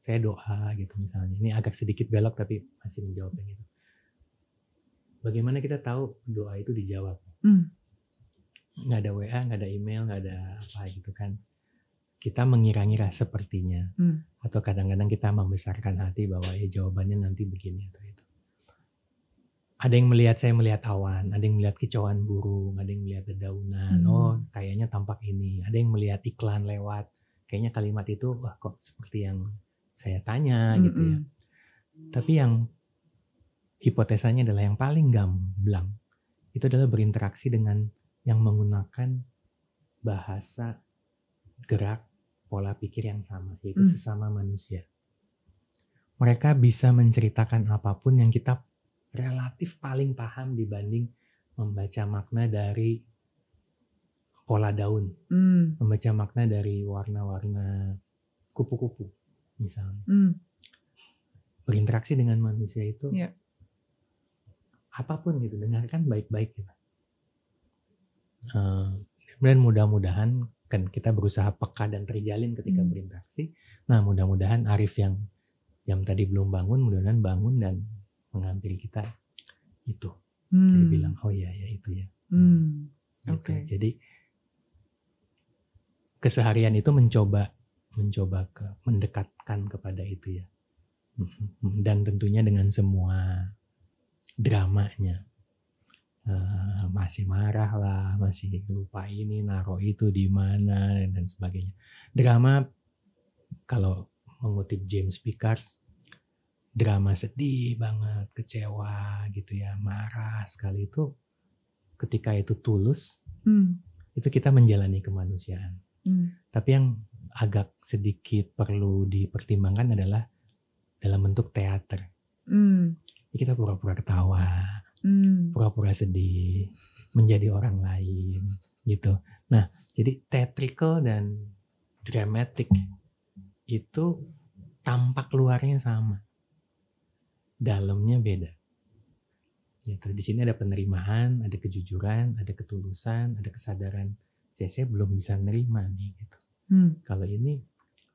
saya doa gitu misalnya, ini agak sedikit belok tapi masih menjawabnya gitu. Bagaimana kita tahu doa itu dijawab? nggak ada WA, nggak ada email, nggak ada apa gitu kan. Kita mengira-ngira sepertinya, atau kadang-kadang kita membesarkan hati bahwa jawabannya nanti begini atau itu. Ada yang saya melihat awan, ada yang melihat kicauan burung, ada yang melihat dedaunan. Oh, kayaknya tampak ini. Ada yang melihat iklan lewat. Kayaknya kalimat itu, wah kok seperti yang saya tanya gitu ya. Tapi yang hipotesanya adalah yang paling gamblang. Itu adalah berinteraksi dengan yang menggunakan bahasa, gerak, pola pikir yang sama, yaitu sesama manusia. Mereka bisa menceritakan apapun yang kita relatif paling paham dibanding membaca makna dari pola daun, membaca makna dari warna-warna kupu-kupu misalnya. Berinteraksi dengan manusia itu apapun gitu, dengarkan baik-baik gitu. Dan mudah-mudahan kan kita berusaha peka dan terjalin ketika berinteraksi. Nah, mudah-mudahan Arif yang tadi belum bangun, mudah-mudahan bangun dan menghampiri kita itu. Jadi bilang, oh ya itu ya. Gitu. Okay. Jadi keseharian itu mencoba mendekatkan kepada itu ya. Dan tentunya dengan semua dramanya. Masih marah lah, masih lupa ini, naruh itu di mana dan sebagainya. Drama, kalau mengutip James Pickard, drama sedih banget, kecewa gitu ya, marah sekali, itu ketika itu tulus, itu kita menjalani kemanusiaan. Tapi yang agak sedikit perlu dipertimbangkan adalah dalam bentuk teater. Kita pura-pura ketawa, pura-pura sedih, menjadi orang lain gitu. Nah, jadi theatrical dan dramatic itu tampak luarnya sama, dalamnya beda. Gitu. Di sini ada penerimaan, ada kejujuran, ada ketulusan, ada kesadaran. Saya belum bisa nerima nih gitu. Kalau ini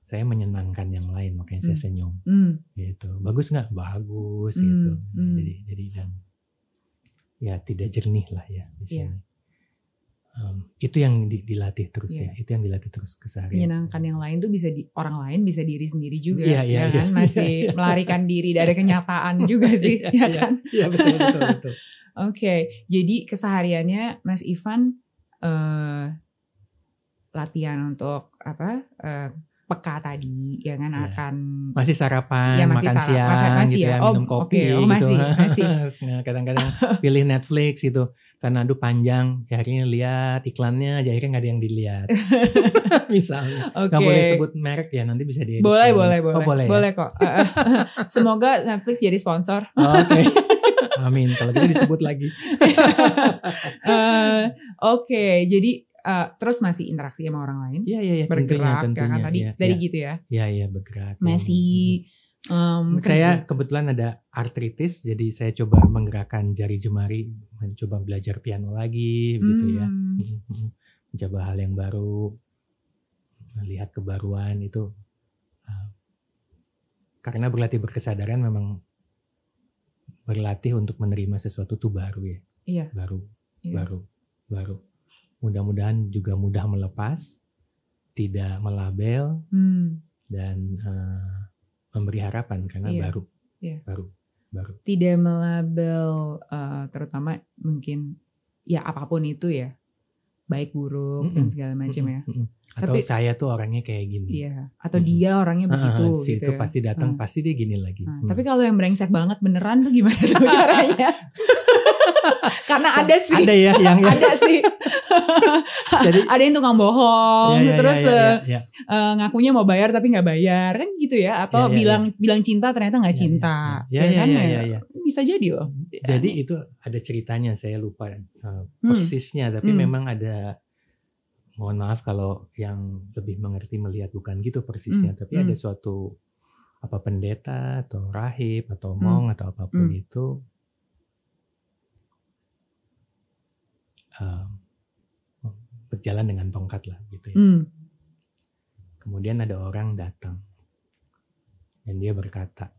saya menyenangkan yang lain, makanya saya senyum. Gitu. Bagus nggak? Bagus gitu. Jadi dan ya tidak jernih lah ya di sini. Itu yang dilatih terus ya. Itu yang dilatih terus keseharian. Menyenangkan yang lain tuh bisa orang lain bisa diri sendiri juga, ya kan? Masih melarikan diri dari kenyataan juga sih, ya kan? Iya betul. Oke, jadi kesehariannya Mas Ivan latihan untuk peka tadi, ya kan, akan masih sarapan, makan siang gitu ya, minum kopi gitu. Masih. Kadang-kadang pilih Netflix gitu, karena aduh panjang, ya akhirnya lihat iklannya aja, akhirnya nggak ada yang dilihat. Misalnya, nggak boleh sebut merek ya, nanti bisa diedit. Boleh kok. Semoga Netflix jadi sponsor. Oke. Amin, kalau gitu disebut lagi. Oke, jadi terus masih interaksi sama orang lain, bergerak, tentunya, kan tadi dari gitu ya? Iya bergerak. Masih. Saya kebetulan ada artritis, jadi saya coba menggerakkan jari jemari, mencoba belajar piano lagi, gitu ya. Mencoba hal yang baru, melihat kebaruan itu. Karena berlatih berkesadaran memang berlatih untuk menerima sesuatu itu baru ya. Iya. Baru. Mudah-mudahan juga mudah melepas, tidak melabel, dan memberi harapan karena baru. Tidak melabel, terutama mungkin ya apapun itu ya, baik buruk dan segala macam ya. Atau saya tuh orangnya kayak gini. Iya. Atau dia orangnya begitu. Si gitu itu ya. pasti datang, pasti dia gini lagi. Tapi kalau yang brengsek banget beneran tuh gimana tuh caranya? Karena ada sih. Ada ya yang ada sih. Jadi, ada yang tukang bohong, terus ngakunya mau bayar tapi nggak bayar, kan gitu ya? Atau bilang cinta ternyata nggak cinta. Iya. Bisa jadi loh. Jadi itu ada ceritanya, saya lupa persisnya, tapi memang ada. Mohon maaf kalau yang lebih mengerti melihat bukan gitu persisnya, tapi ada suatu pendeta atau rahib atau mong atau apapun itu berjalan dengan tongkat lah gitu ya. Kemudian ada orang datang dan dia berkata,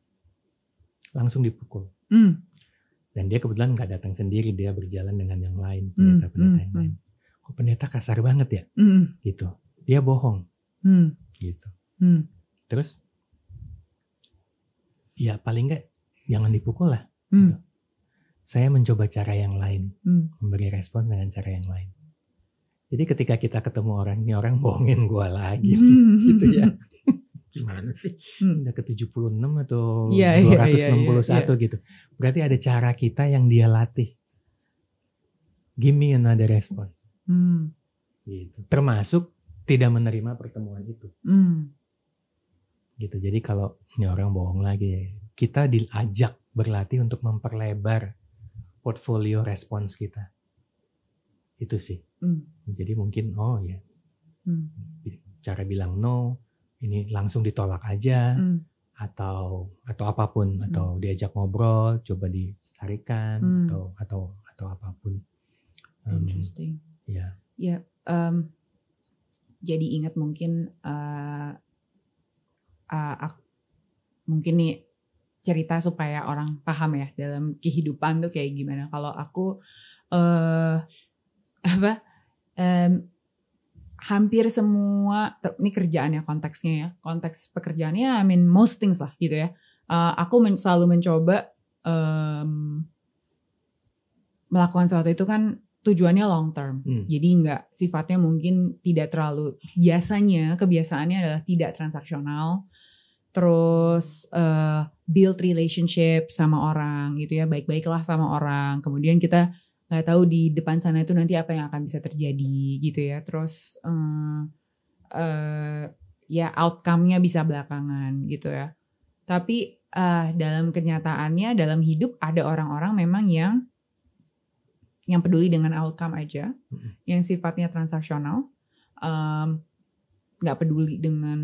langsung dipukul. Dan dia kebetulan nggak datang sendiri, dia berjalan dengan yang lain, pendeta-pendeta yang lain. kok pendeta kasar banget ya, gitu. Dia bohong, gitu. Terus, ya paling nggak jangan dipukul lah. Gitu. Saya mencoba cara yang lain, memberi respon dengan cara yang lain. Jadi ketika kita ketemu orang, ini orang bohongin gue lagi, gitu ya. Gimana sih? Udah ke 76 atau 261 gitu. Berarti ada cara kita yang dia latih. Give me another response. Gitu. Termasuk tidak menerima pertemuan itu. Gitu. Jadi kalau ini orang bohong lagi, kita diajak berlatih untuk memperlebar portfolio respons kita. Itu sih. Jadi mungkin cara bilang no, ini langsung ditolak aja, atau apapun, atau diajak ngobrol, coba disarikan, atau apapun. Interesting. Ya. Ya. Jadi ingat mungkin mungkin nih cerita supaya orang paham ya dalam kehidupan tuh kayak gimana. Kalau aku hampir semua, ini kerjaan ya konteksnya ya, konteks pekerjaannya, I mean most things lah gitu ya. Aku selalu mencoba melakukan sesuatu itu kan tujuannya long term. Jadi nggak sifatnya mungkin tidak terlalu, biasanya kebiasaannya adalah tidak transaksional. Terus build relationship sama orang gitu ya, baik-baiklah sama orang. Kemudian kita nggak tahu di depan sana itu nanti apa yang akan bisa terjadi gitu ya. Terus ya outcome-nya bisa belakangan gitu ya. Tapi dalam kenyataannya dalam hidup ada orang-orang memang yang peduli dengan outcome aja, yang sifatnya transaksional, nggak peduli dengan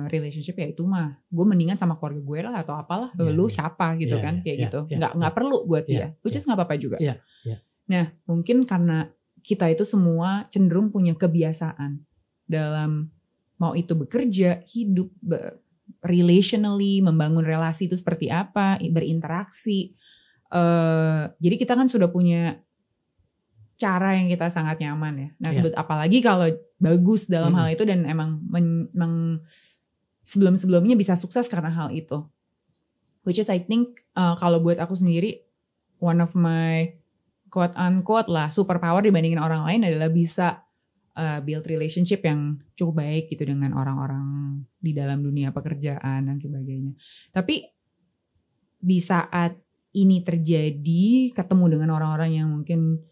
relationship, ya itu mah gue mendingan sama keluarga gue lah atau apalah, lu siapa gitu kan, kayak gitu, nggak perlu buat dia, which is nggak apa-apa juga. Nah mungkin karena kita itu semua cenderung punya kebiasaan dalam mau itu bekerja, hidup, relationally, membangun relasi itu seperti apa, berinteraksi. Jadi kita kan sudah punya cara yang kita sangat nyaman ya. Nah, apalagi kalau bagus dalam hal itu dan emang sebelum-sebelumnya bisa sukses karena hal itu. Which is I think kalau buat aku sendiri one of my quote unquote lah superpower dibandingin orang lain adalah bisa build relationship yang cukup baik gitu dengan orang-orang di dalam dunia pekerjaan dan sebagainya. Tapi di saat ini terjadi, ketemu dengan orang-orang yang mungkin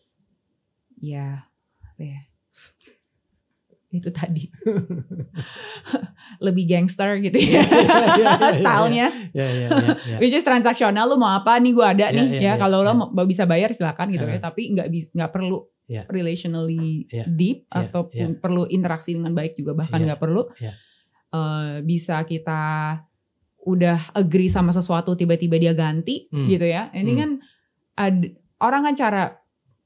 ya itu tadi lebih gangster gitu ya, stylenya, which is transaksional, lu mau apa nih gue ada nih ya, kalau lo mau bisa bayar silakan gitu ya, tapi nggak perlu relationally deep atau perlu interaksi dengan baik juga, bahkan nggak perlu bisa kita udah agree sama sesuatu tiba-tiba dia ganti gitu ya. Ini kan orang kan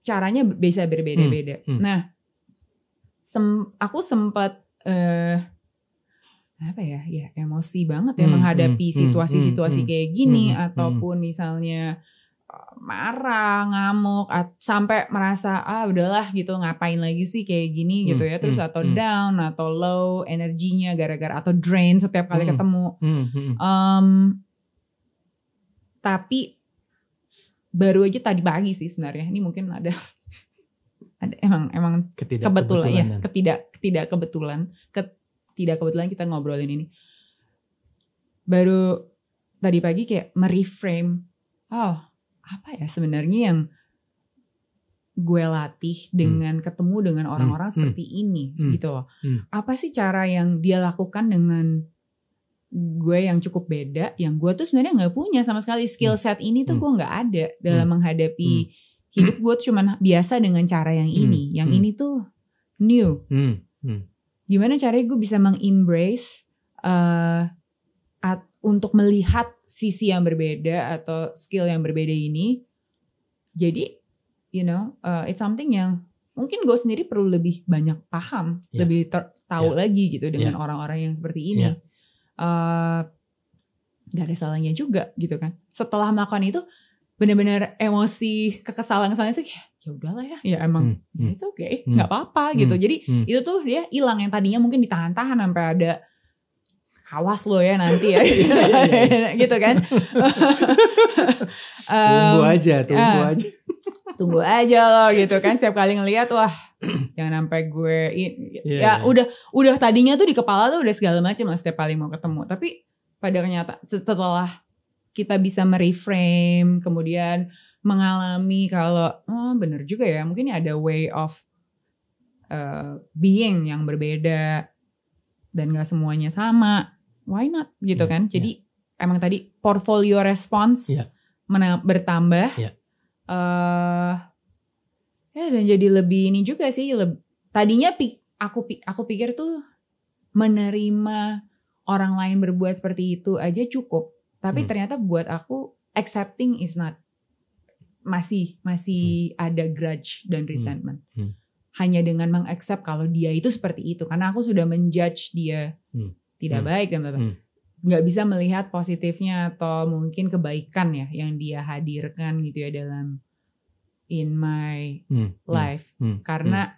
caranya bisa berbeda-beda. Nah, aku sempat emosi banget ya menghadapi situasi-situasi kayak gini, ataupun misalnya marah, ngamuk, sampai merasa udahlah gitu, ngapain lagi sih kayak gini gitu ya, terus atau down atau low energinya gara-gara, atau drain setiap kali ketemu. Tapi baru aja tadi pagi sih sebenarnya, ini mungkin ada emang kebetulan ya, ketidakkebetulan kita ngobrolin ini. Baru tadi pagi kayak mereframe, apa ya sebenarnya yang gue latih dengan ketemu dengan orang-orang seperti ini gitu loh. Apa sih cara yang dia lakukan dengan gue yang cukup beda, yang gue tuh sebenarnya nggak punya sama sekali, skill set ini tuh gue nggak ada dalam menghadapi hidup. Gue tuh cuman biasa dengan cara yang ini, yang ini tuh new. Gimana caranya gue bisa mengembrace untuk melihat sisi yang berbeda atau skill yang berbeda ini. Jadi it's something yang mungkin gue sendiri perlu lebih banyak paham, lebih tahu lagi gitu dengan orang-orang yang seperti ini. Gak ada salahnya juga gitu kan. Setelah melakukan itu benar-benar emosi kekesalan itu kayak ya udahlah ya emang it's okay, nggak apa-apa gitu. Jadi itu tuh dia hilang, yang tadinya mungkin ditahan-tahan sampai ada awas lo ya nanti ya gitu kan. Tunggu aja lo gitu kan. Setiap kali ngelihat wah jangan sampai gue udah tadinya tuh di kepala tuh udah segala macam lah setiap kali mau ketemu. Tapi pada kenyataan setelah kita bisa mereframe, kemudian mengalami kalau bener juga ya, mungkin ada way of being yang berbeda dan gak semuanya sama, why not gitu kan. Jadi emang tadi portfolio response bertambah dan jadi lebih ini juga sih. Tadinya aku pikir tuh menerima orang lain berbuat seperti itu aja cukup, tapi ternyata buat aku accepting is not, masih ada grudge dan resentment. Hanya dengan mengaccept kalau dia itu seperti itu, karena aku sudah menjudge dia tidak baik dan nggak bisa melihat positifnya atau mungkin kebaikan ya yang dia hadirkan gitu ya dalam in my life, karena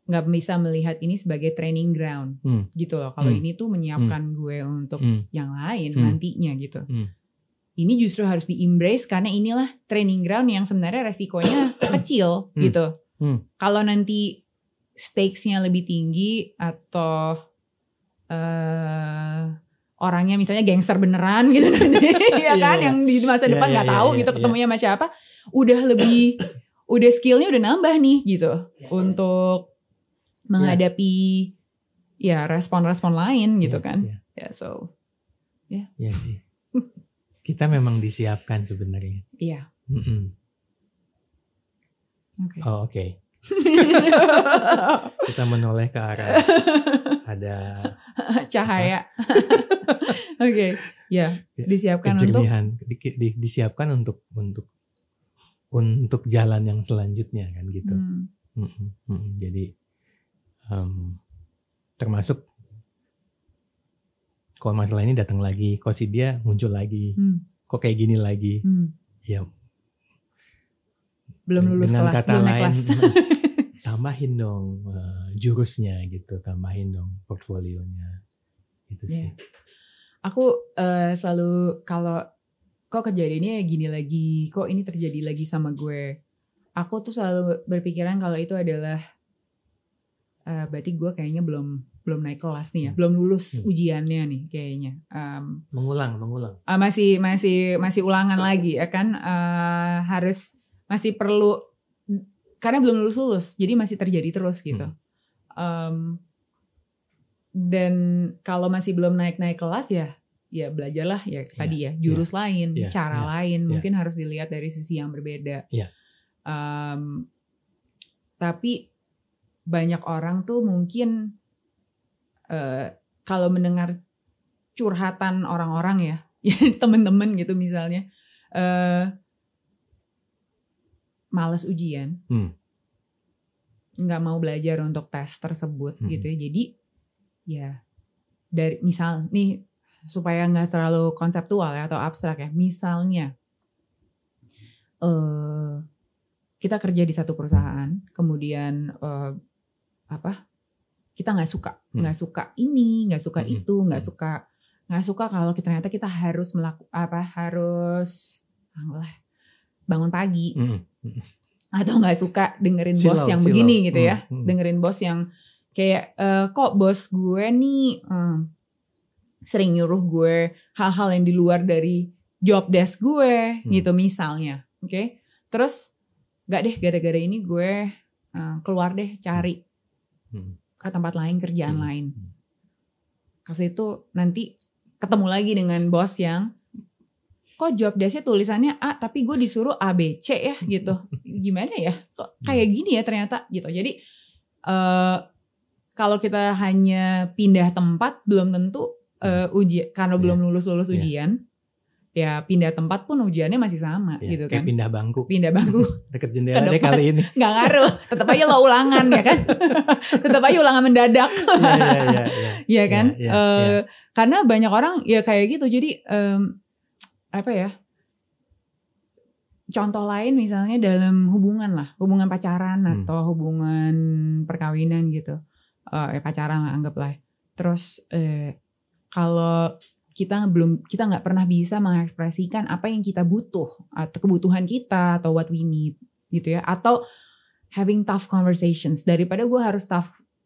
nggak bisa melihat ini sebagai training ground gitu loh. Kalau ini tuh menyiapkan gue untuk yang lain nantinya gitu. Ini justru harus di-embrace karena inilah training ground yang sebenarnya resikonya kecil gitu. Kalau nanti stakes-nya lebih tinggi atau orangnya misalnya gangster beneran gitu nanti ya kan, yang di masa depan nggak tahu gitu ketemunya sama siapa, udah skillnya udah nambah nih gitu untuk menghadapi ya respon-respon lain gitu kan. Iya sih. Kita memang disiapkan sebenarnya. Iya. Oke. Kita menoleh ke arah ada cahaya. Oke. Ya, disiapkan kejenihan, disiapkan untuk jalan yang selanjutnya kan gitu. Jadi termasuk kalau masalah ini datang lagi, kok si dia muncul lagi, kok kayak gini lagi, ya belum lulus dengan kelas, kata belum naik lain, kelas. tambahin dong jurusnya gitu, tambahin dong portfolionya gitu sih. Aku selalu kalau kok kejadiannya gini lagi, kok ini terjadi lagi sama gue, aku tuh selalu berpikiran kalau itu adalah berarti gue kayaknya belum naik kelas nih ya, belum lulus ujiannya nih kayaknya. Mengulang. Masih ulangan lagi ya kan, harus masih perlu karena belum lulus, jadi masih terjadi terus gitu. Dan kalau masih belum naik kelas ya belajarlah ya tadi ya jurus lain, cara lain, mungkin harus dilihat dari sisi yang berbeda. Tapi banyak orang tuh mungkin kalau mendengar curhatan orang-orang ya temen-temen gitu misalnya, malas ujian, nggak mau belajar untuk tes tersebut gitu ya. Jadi ya dari misal nih supaya nggak terlalu konseptual ya atau abstrak ya, misalnya kita kerja di satu perusahaan, kemudian kita nggak suka ini, nggak suka itu, nggak suka kalau ternyata kita harus harus bangun pagi, atau nggak suka dengerin bos yang begini gitu ya, dengerin bos yang kayak kok bos gue nih sering nyuruh gue hal-hal yang di luar dari job desk gue gitu misalnya, oke? Terus nggak deh, gara-gara ini gue keluar deh cari ke tempat lain, kerjaan lain. Kasih itu nanti ketemu lagi dengan bos yang kok job desk-nya tulisannya A tapi gue disuruh ABC ya gitu. Gimana ya? Kok kayak gini ya ternyata gitu. Jadi kalau kita hanya pindah tempat belum tentu ujian karena belum lulus ujian. Ya pindah tempat pun ujiannya masih sama gitu kan. Kayak pindah bangku. Deket jendela deh kali ini. Gak ngaruh. Tetap aja lo ulangan ya kan. Tetap aja ulangan mendadak. Iya kan. Karena banyak orang ya kayak gitu. Jadi contoh lain misalnya dalam hubungan lah, hubungan pacaran atau hubungan perkawinan gitu, pacaran lah anggaplah. Terus kalau kita nggak pernah bisa mengekspresikan apa yang kita butuh atau kebutuhan kita atau what we need gitu ya, atau having tough conversations, daripada gue harus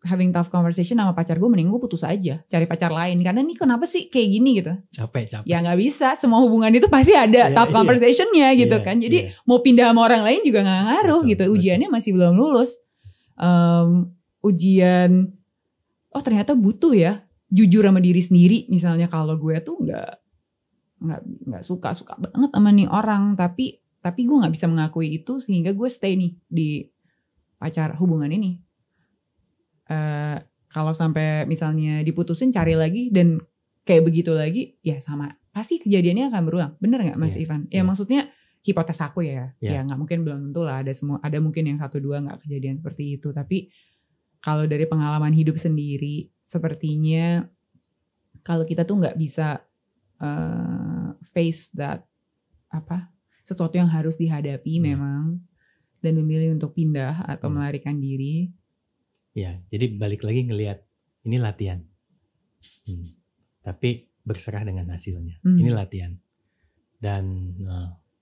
having tough conversation sama pacar gue, mending gue putus aja, cari pacar lain, karena nih kenapa sih kayak gini gitu. Capek. Ya nggak bisa, semua hubungan itu pasti ada tough conversationnya gitu kan. Jadi mau pindah sama orang lain juga nggak ngaruh gitu. Ujiannya masih belum lulus. Ujian, oh ternyata butuh ya jujur sama diri sendiri. Misalnya kalau gue tuh nggak suka banget sama nih orang, tapi gue nggak bisa mengakui itu sehingga gue stay nih di hubungan ini. Kalau sampai misalnya diputusin, cari lagi dan kayak begitu lagi, ya sama, pasti kejadiannya akan berulang. Bener nggak Mas Ivan? Ya maksudnya hipotes aku ya nggak mungkin, belum tentu lah, ada mungkin yang 1-2 nggak kejadian seperti itu. Tapi kalau dari pengalaman hidup sendiri, sepertinya kalau kita tuh nggak bisa face that sesuatu yang harus dihadapi memang, dan memilih untuk pindah atau melarikan diri. Ya, jadi balik lagi ngelihat ini latihan. Tapi berserah dengan hasilnya. Ini latihan. Dan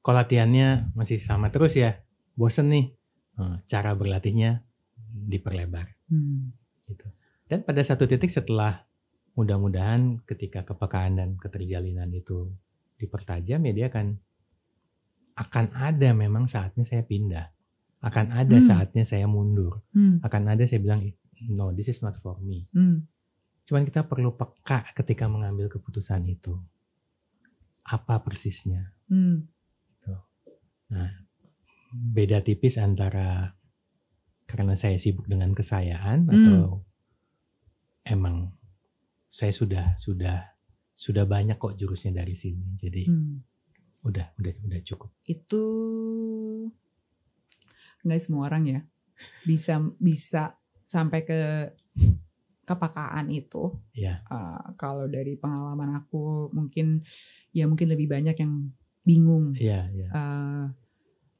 kalau latihannya masih sama terus ya, bosen nih. Cara berlatihnya diperlebar. Gitu. Dan pada satu titik setelah, mudah-mudahan ketika kepekaan dan keterjalinan itu dipertajam, ya dia akan ada memang saatnya saya pindah. Akan ada saatnya saya mundur. Akan ada saya bilang, no, this is not for me. Cuman kita perlu peka ketika mengambil keputusan itu. Apa persisnya? Gitu. Nah, beda tipis antara karena saya sibuk dengan kesayaan atau emang saya sudah banyak kok jurusnya dari sini. Jadi udah cukup. Itu nggak semua orang ya bisa sampai ke kepekaan itu. Kalau dari pengalaman aku mungkin lebih banyak yang bingung.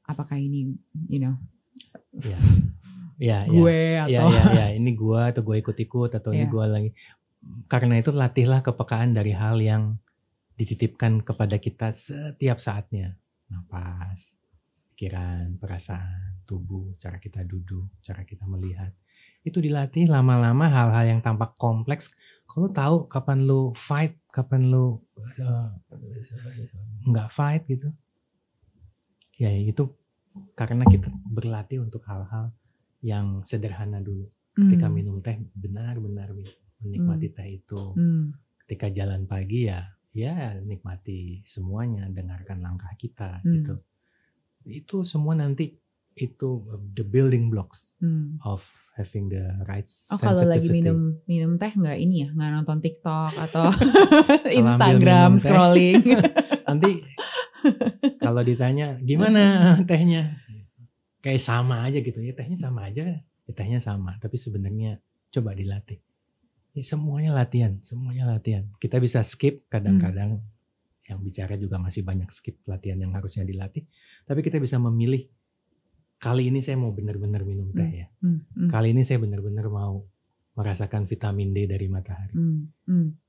Apakah ini gue atau ini gue atau gue ikut-ikut atau ini gue lagi. Karena itu latihlah kepekaan dari hal yang dititipkan kepada kita setiap saatnya. Napas, pikiran, perasaan, tubuh, cara kita duduk, cara kita melihat. Itu dilatih lama-lama. Hal-hal yang tampak kompleks, kalau tahu kapan lu fight, kapan lu nggak fight gitu. Ya itu karena kita berlatih untuk hal-hal yang sederhana dulu. Ketika minum teh, benar-benar menikmati teh itu. Ketika jalan pagi ya nikmati semuanya, dengarkan langkah kita gitu. Itu semua nanti itu the building blocks of having the right sensitivity. Kalau lagi minum teh nggak nonton TikTok atau Instagram scrolling. Nanti kalau ditanya gimana tehnya, kayak sama aja gitu ya, tehnya sama aja, ya tehnya sama, tapi sebenarnya coba dilatih. Ini semuanya latihan. Kita bisa skip kadang-kadang, yang bicara juga masih banyak skip latihan yang harusnya dilatih, tapi kita bisa memilih. Kali ini saya mau benar-benar minum teh ya. Kali ini saya benar-benar mau merasakan vitamin D dari matahari.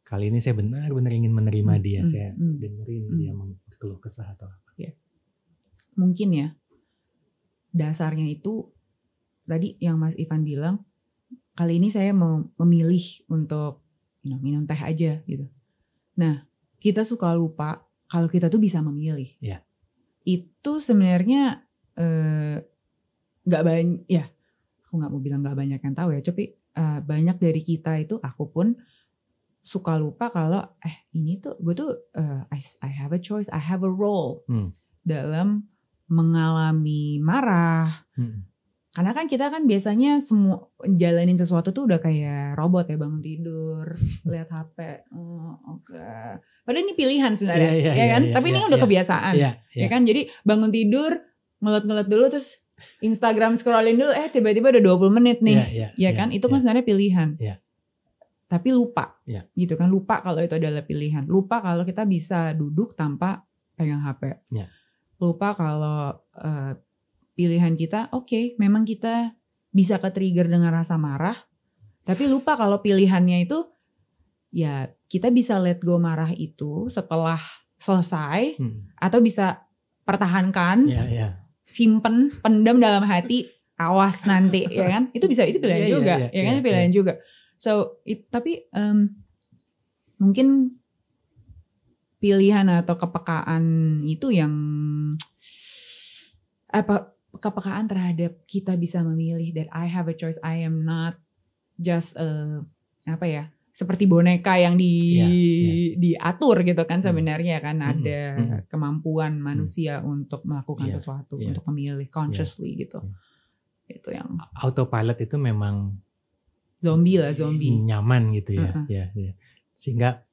Kali ini saya benar-benar ingin menerima dia. Saya dengerin dia berkeluh kesah atau apa. Mungkin ya, dasarnya itu tadi yang Mas Ivan bilang, kali ini saya mau memilih untuk minum teh aja gitu. Nah, kita suka lupa kalau kita tuh bisa memilih. Itu sebenarnya nggak banyak ya, aku nggak mau bilang nggak banyak yang tahu ya, tapi banyak dari kita itu, aku pun suka lupa kalau ini tuh gue tuh I have a choice, I have a role dalam mengalami marah. Karena kan kita kan biasanya semua jalanin sesuatu tuh udah kayak robot ya, bangun tidur, lihat HP, padahal ini pilihan sebenarnya, ya kan? Tapi ini kan udah kebiasaan, ya kan? Jadi bangun tidur, ngelet dulu, terus Instagram scrolling dulu, tiba-tiba udah 20 menit nih, ya kan? Itu kan sebenarnya pilihan. Tapi lupa, gitu kan? Lupa kalau itu adalah pilihan. Lupa kalau kita bisa duduk tanpa pegang HP. lupa kalau pilihan kita, oke, memang kita bisa ke-trigger dengan rasa marah, tapi lupa kalau pilihannya itu, ya kita bisa let go marah itu setelah selesai, atau bisa pertahankan, simpen, pendam dalam hati, awas nanti, ya kan? Itu pilihan juga, ya kan? Itu pilihan juga. So, tapi mungkin pilihan atau kepekaan itu yang kepekaan terhadap kita bisa memilih, that I have a choice, I am not just seperti boneka yang diatur gitu kan, sebenarnya kan ada kemampuan manusia untuk melakukan sesuatu, untuk memilih consciously gitu. Itu yang autopilot itu memang zombie nyaman gitu ya. Sehingga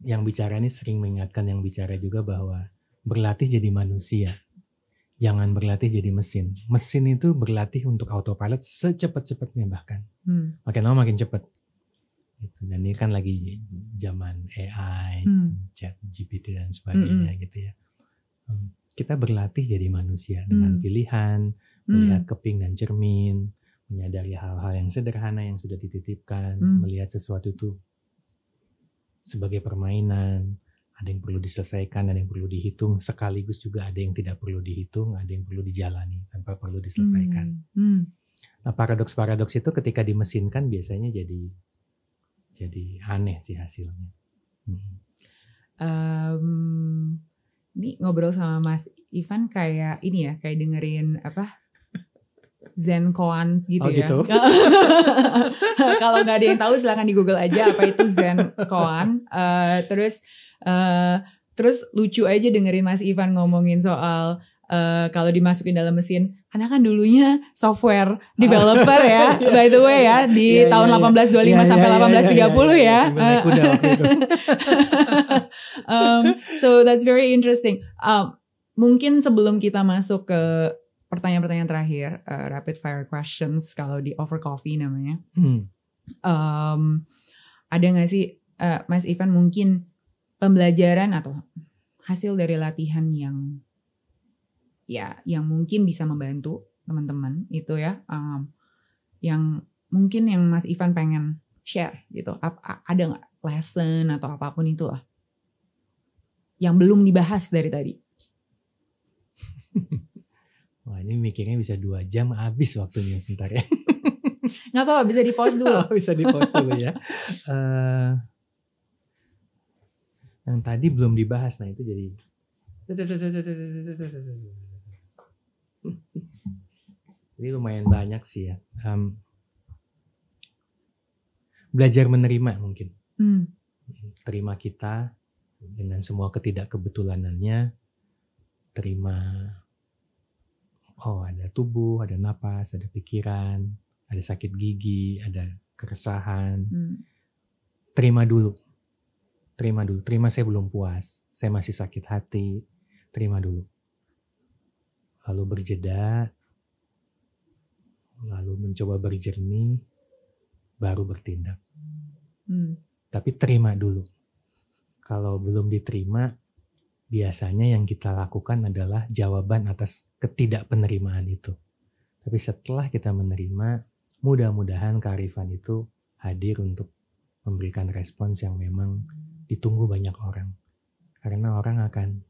yang bicara ini sering mengingatkan yang bicara juga bahwa berlatih jadi manusia, jangan berlatih jadi mesin. Mesin itu berlatih untuk autopilot secepat-cepatnya, bahkan makin lama makin cepat. Dan ini kan lagi zaman AI, chat GPT dan sebagainya gitu ya. Kita berlatih jadi manusia dengan pilihan, melihat keping dan cermin, menyadari hal-hal yang sederhana yang sudah dititipkan, melihat sesuatu itu sebagai permainan, ada yang perlu diselesaikan, ada yang perlu dihitung, sekaligus juga ada yang tidak perlu dihitung, ada yang perlu dijalani tanpa perlu diselesaikan. Nah, paradoks-paradoks itu ketika dimesinkan biasanya jadi aneh sih hasilnya. Ini ngobrol sama Mas Ivan kayak ini ya, kayak dengerin Zen koans gitu ya. Gitu? Kalau nggak ada yang tahu silahkan di Google aja apa itu Zen koan. Terus lucu aja dengerin Mas Ivan ngomongin soal kalau dimasukin dalam mesin, karena kan dulunya software developer ya, by the way ya, di tahun 1825 sampai 1830 ya. So that's very interesting. Mungkin sebelum kita masuk ke pertanyaan-pertanyaan terakhir, rapid fire questions kalau di Over Coffee namanya. Ada gak sih Mas Ivan mungkin pembelajaran atau hasil dari latihan yang mungkin bisa membantu teman-teman itu ya, yang mungkin yang Mas Ivan pengen share gitu, ada gak lesson atau apapun itu lah yang belum dibahas dari tadi? Wah, ini mikirnya bisa 2 jam habis waktunya sebentar ya. Gak apa-apa, bisa di-pause dulu. Bisa di-pause dulu ya. Yang tadi belum dibahas, nah itu jadi ini lumayan banyak sih ya. Belajar menerima mungkin. Terima kita dengan semua ketidakkebetulanannya. Terima, ada tubuh, ada napas, ada pikiran, ada sakit gigi, ada keresahan. Terima dulu. Terima saya belum puas. Saya masih sakit hati. Terima dulu. Lalu berjeda. Lalu mencoba berjernih. Baru bertindak. Tapi terima dulu. Kalau belum diterima, biasanya yang kita lakukan adalah jawaban atas ketidakpenerimaan itu. Tapi setelah kita menerima, mudah-mudahan kearifan itu hadir untuk memberikan respons yang memang ditunggu banyak orang. Karena orang akan,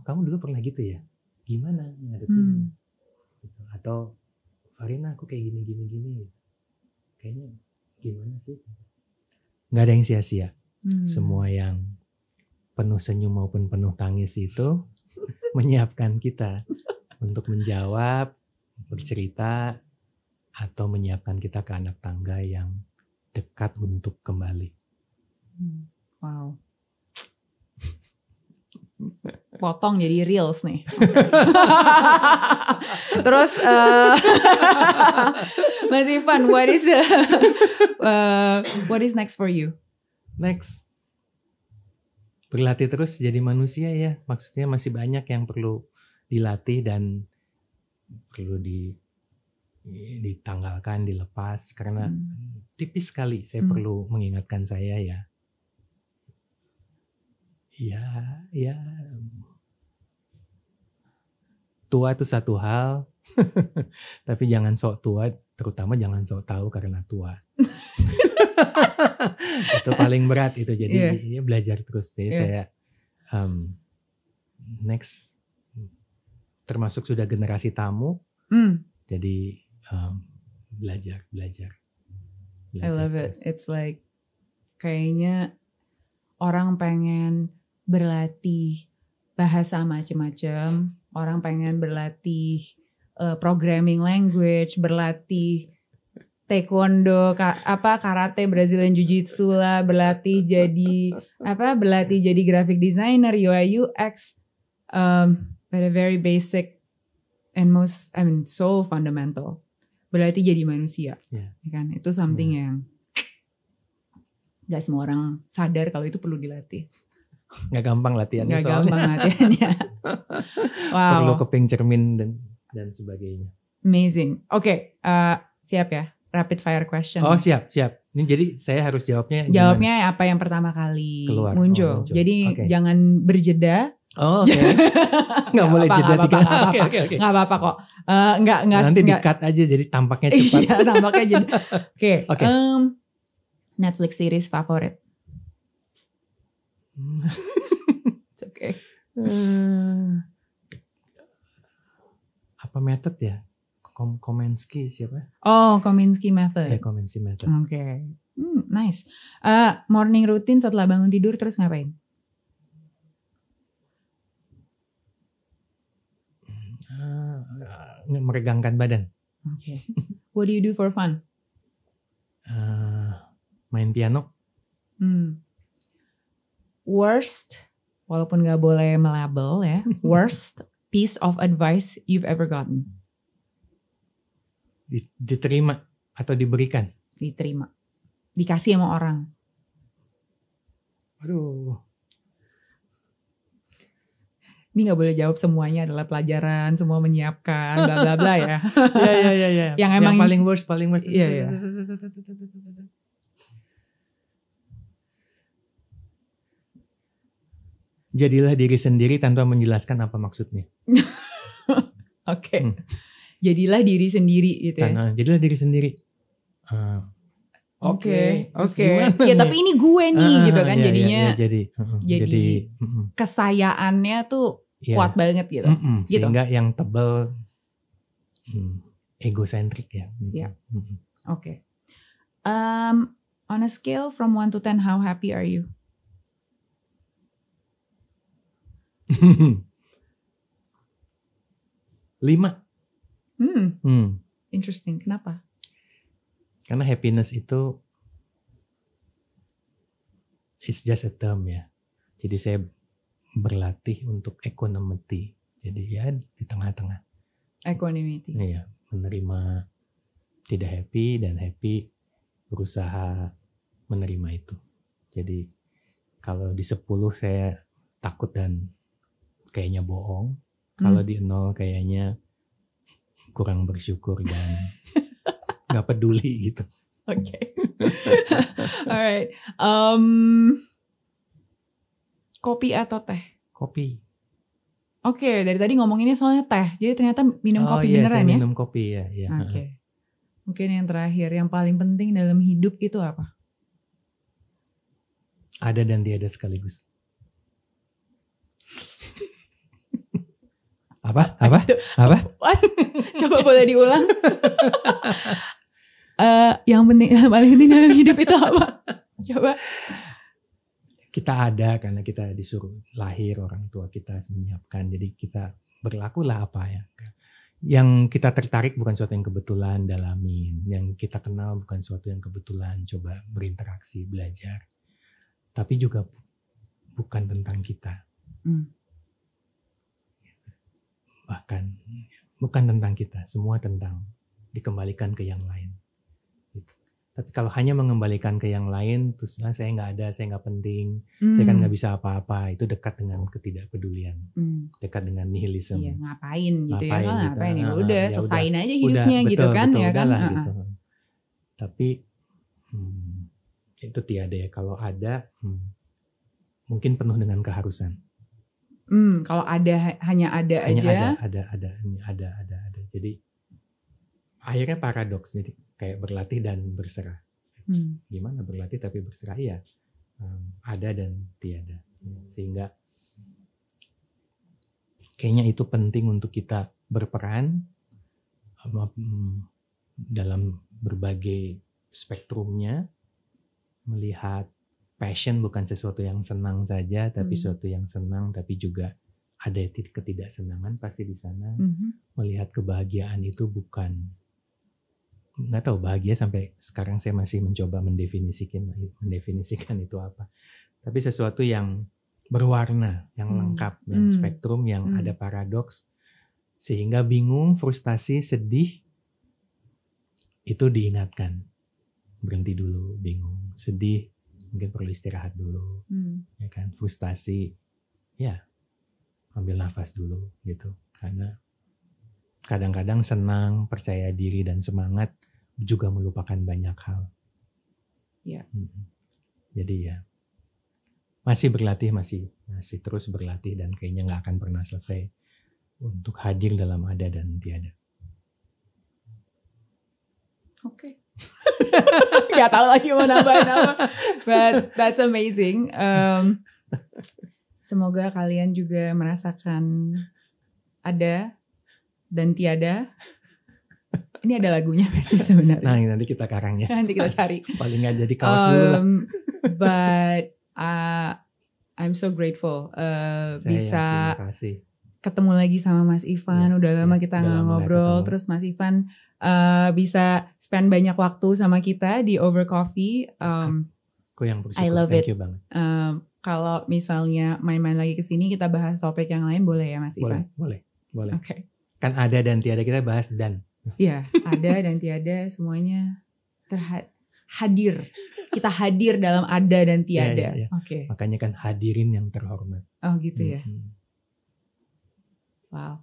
kamu dulu pernah gitu ya? Gimana ngadepinnya? Gitu. Atau, Farina aku kayak gini. Kayaknya gimana sih? Gak ada yang sia-sia. Semua yang penuh senyum maupun penuh tangis itu menyiapkan kita untuk menjawab, bercerita, atau menyiapkan kita ke anak tangga yang dekat untuk kembali. Wow. Potong jadi reels nih. Terus Mas Ivan, what is next for you? Next, berlatih terus jadi manusia ya. Maksudnya masih banyak yang perlu dilatih dan perlu ditanggalkan, dilepas. Karena tipis sekali saya perlu mengingatkan saya ya. Ya tua itu satu hal, tapi jangan sok tua, terutama jangan sok tahu karena tua. Itu paling berat itu. Jadi ya belajar terus. Jadi saya next termasuk sudah generasi tamu. Jadi belajar. I love it. It's like kayaknya orang pengen berlatih bahasa macam-macam, orang pengen berlatih programming language, berlatih taekwondo, karate, Brazilian jiu-jitsu lah, berlatih jadi graphic designer, UI UX, but a very basic and so fundamental. Berlatih jadi manusia, kan? Itu something yang gak semua orang sadar kalau itu perlu dilatih. Gak gampang latihannya soalnya. Gak gampang latihannya. Wow. Perlu keping cermin dan sebagainya. Amazing. Oke, siap ya? Rapid fire question. Oh siap. Ini jadi saya harus jawabnya gimana? Apa yang pertama kali muncul. Jadi jangan berjeda. Oh oke. Gak boleh jeda. Gak apa-apa kok. Nanti di-cut aja jadi tampaknya cepat. Iya, tampaknya jadi. Oke. Netflix series favorit. It's okay. Apa method ya? Kominsky siapa? Oh, Kominsky method. Ya, Kominsky method. Oke. Nice. Morning routine setelah bangun tidur terus ngapain? Meregangkan badan. Oke. What do you do for fun? Main piano. Worst, walaupun gak boleh melabel ya, worst piece of advice you've ever gotten? Diterima atau diberikan? Diterima. Dikasih sama orang. Aduh. Ini gak boleh jawab semuanya adalah pelajaran, semua menyiapkan, bla bla bla ya. Iya. Yang paling worst. Iya. Jadilah diri sendiri tanpa menjelaskan apa maksudnya. Oke. Jadilah diri sendiri gitu ya. Jadilah diri sendiri. Oke. Ya tapi ini gue nih gitu kan jadinya. Jadi kesayaannya tuh kuat banget gitu. Gitu. Sehingga yang tebal egosentrik ya. Iya. Oke. On a scale from 1 to 10, how happy are you? 5. Interesting. Kenapa? Karena happiness itu is just a term ya. Jadi saya berlatih untuk equanimity. Jadi ya di tengah-tengah. Equanimity. Iya, menerima tidak happy dan happy, berusaha menerima itu. Jadi kalau di 10 saya takut dan kayaknya bohong. Kalau di 0 kayaknya kurang bersyukur dan gak peduli gitu. Oke. Alright. Kopi atau teh? Kopi. Oke, dari tadi ngomonginnya soalnya teh. Jadi ternyata minum kopi beneran ya? Minum kopi ya. Oke. Mungkin yang terakhir, yang paling penting dalam hidup itu apa? Ada dan tiada sekaligus. Apa? Coba boleh diulang. Yang paling penting dalam hidup itu apa? Coba. Kita ada karena kita disuruh lahir, orang tua kita menyiapkan. Jadi kita berlakulah apa ya. Yang kita tertarik bukan sesuatu yang kebetulan dalamin. Yang kita kenal bukan sesuatu yang kebetulan coba berinteraksi, belajar. Tapi juga bukan tentang kita. Bahkan bukan tentang kita, semua tentang dikembalikan ke yang lain. Gitu. Tapi kalau hanya mengembalikan ke yang lain, terus saya nggak ada, saya nggak penting, saya kan nggak bisa apa-apa, itu dekat dengan ketidakpedulian, dekat dengan nihilisme. Iya, ngapain gitu ya? Ngapain ya? Udah selesain aja hidupnya gitu kan, ya kan? Gitu. Tapi itu tiada ya. Kalau ada, mungkin penuh dengan keharusan. Kalau hanya ada aja. Ada. Jadi akhirnya paradoks, jadi kayak berlatih dan berserah. Gimana berlatih tapi berserah ya? Ada dan tiada. Sehingga kayaknya itu penting untuk kita berperan dalam berbagai spektrumnya, melihat passion bukan sesuatu yang senang saja, tapi sesuatu yang senang, tapi juga ada ketidaksenangan pasti di sana. Melihat kebahagiaan itu bukan, nggak tahu bahagia sampai sekarang saya masih mencoba mendefinisikan itu apa. Tapi sesuatu yang berwarna, yang lengkap, yang spektrum, yang ada paradoks, sehingga bingung, frustasi, sedih, itu diingatkan. Berhenti dulu, bingung, sedih, mungkin perlu istirahat dulu, ya kan, frustasi, ya ambil nafas dulu gitu. Karena kadang-kadang senang, percaya diri dan semangat juga melupakan banyak hal. Ya. Jadi ya masih berlatih, masih terus berlatih, dan kayaknya nggak akan pernah selesai untuk hadir dalam ada dan tiada. Oke. Gak tahu lagi mau nambahin apa. But that's amazing. Semoga kalian juga merasakan ada dan tiada. Ini ada lagunya sih sebenarnya. Nah, nanti kita karang ya. Nanti kita cari. Paling nggak jadi kaos dulu lah. But I'm so grateful bisa ketemu lagi sama Mas Ivan. Udah lama kita nggak ngobrol. Terus Mas Ivan bisa spend banyak waktu sama kita di Over Coffee. Aku yang bersyukur. I love Thank it. you banget. Kalau misalnya main-main lagi ke sini, kita bahas topik yang lain, boleh ya Mas Ivan? Boleh. Oke. Okay. Kan ada dan tiada, kita bahas dan. Iya, ada dan tiada, semuanya hadir. Kita hadir dalam ada dan tiada. Ya. Oke. Makanya kan hadirin yang terhormat. Oh gitu ya. Wow.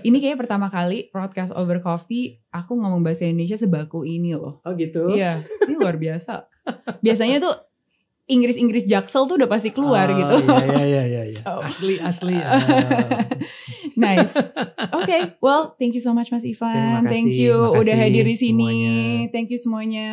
Ini kayaknya pertama kali podcast Over Coffee aku ngomong bahasa Indonesia sebaku ini loh. Oh gitu? Iya, ini luar biasa. Biasanya tuh Inggris Jaksel tuh udah pasti keluar gitu. Iya. So. Asli. Nice. Okay, well, thank you so much Mas Ivan. Thank you udah hadir di sini. Semuanya. Thank you semuanya.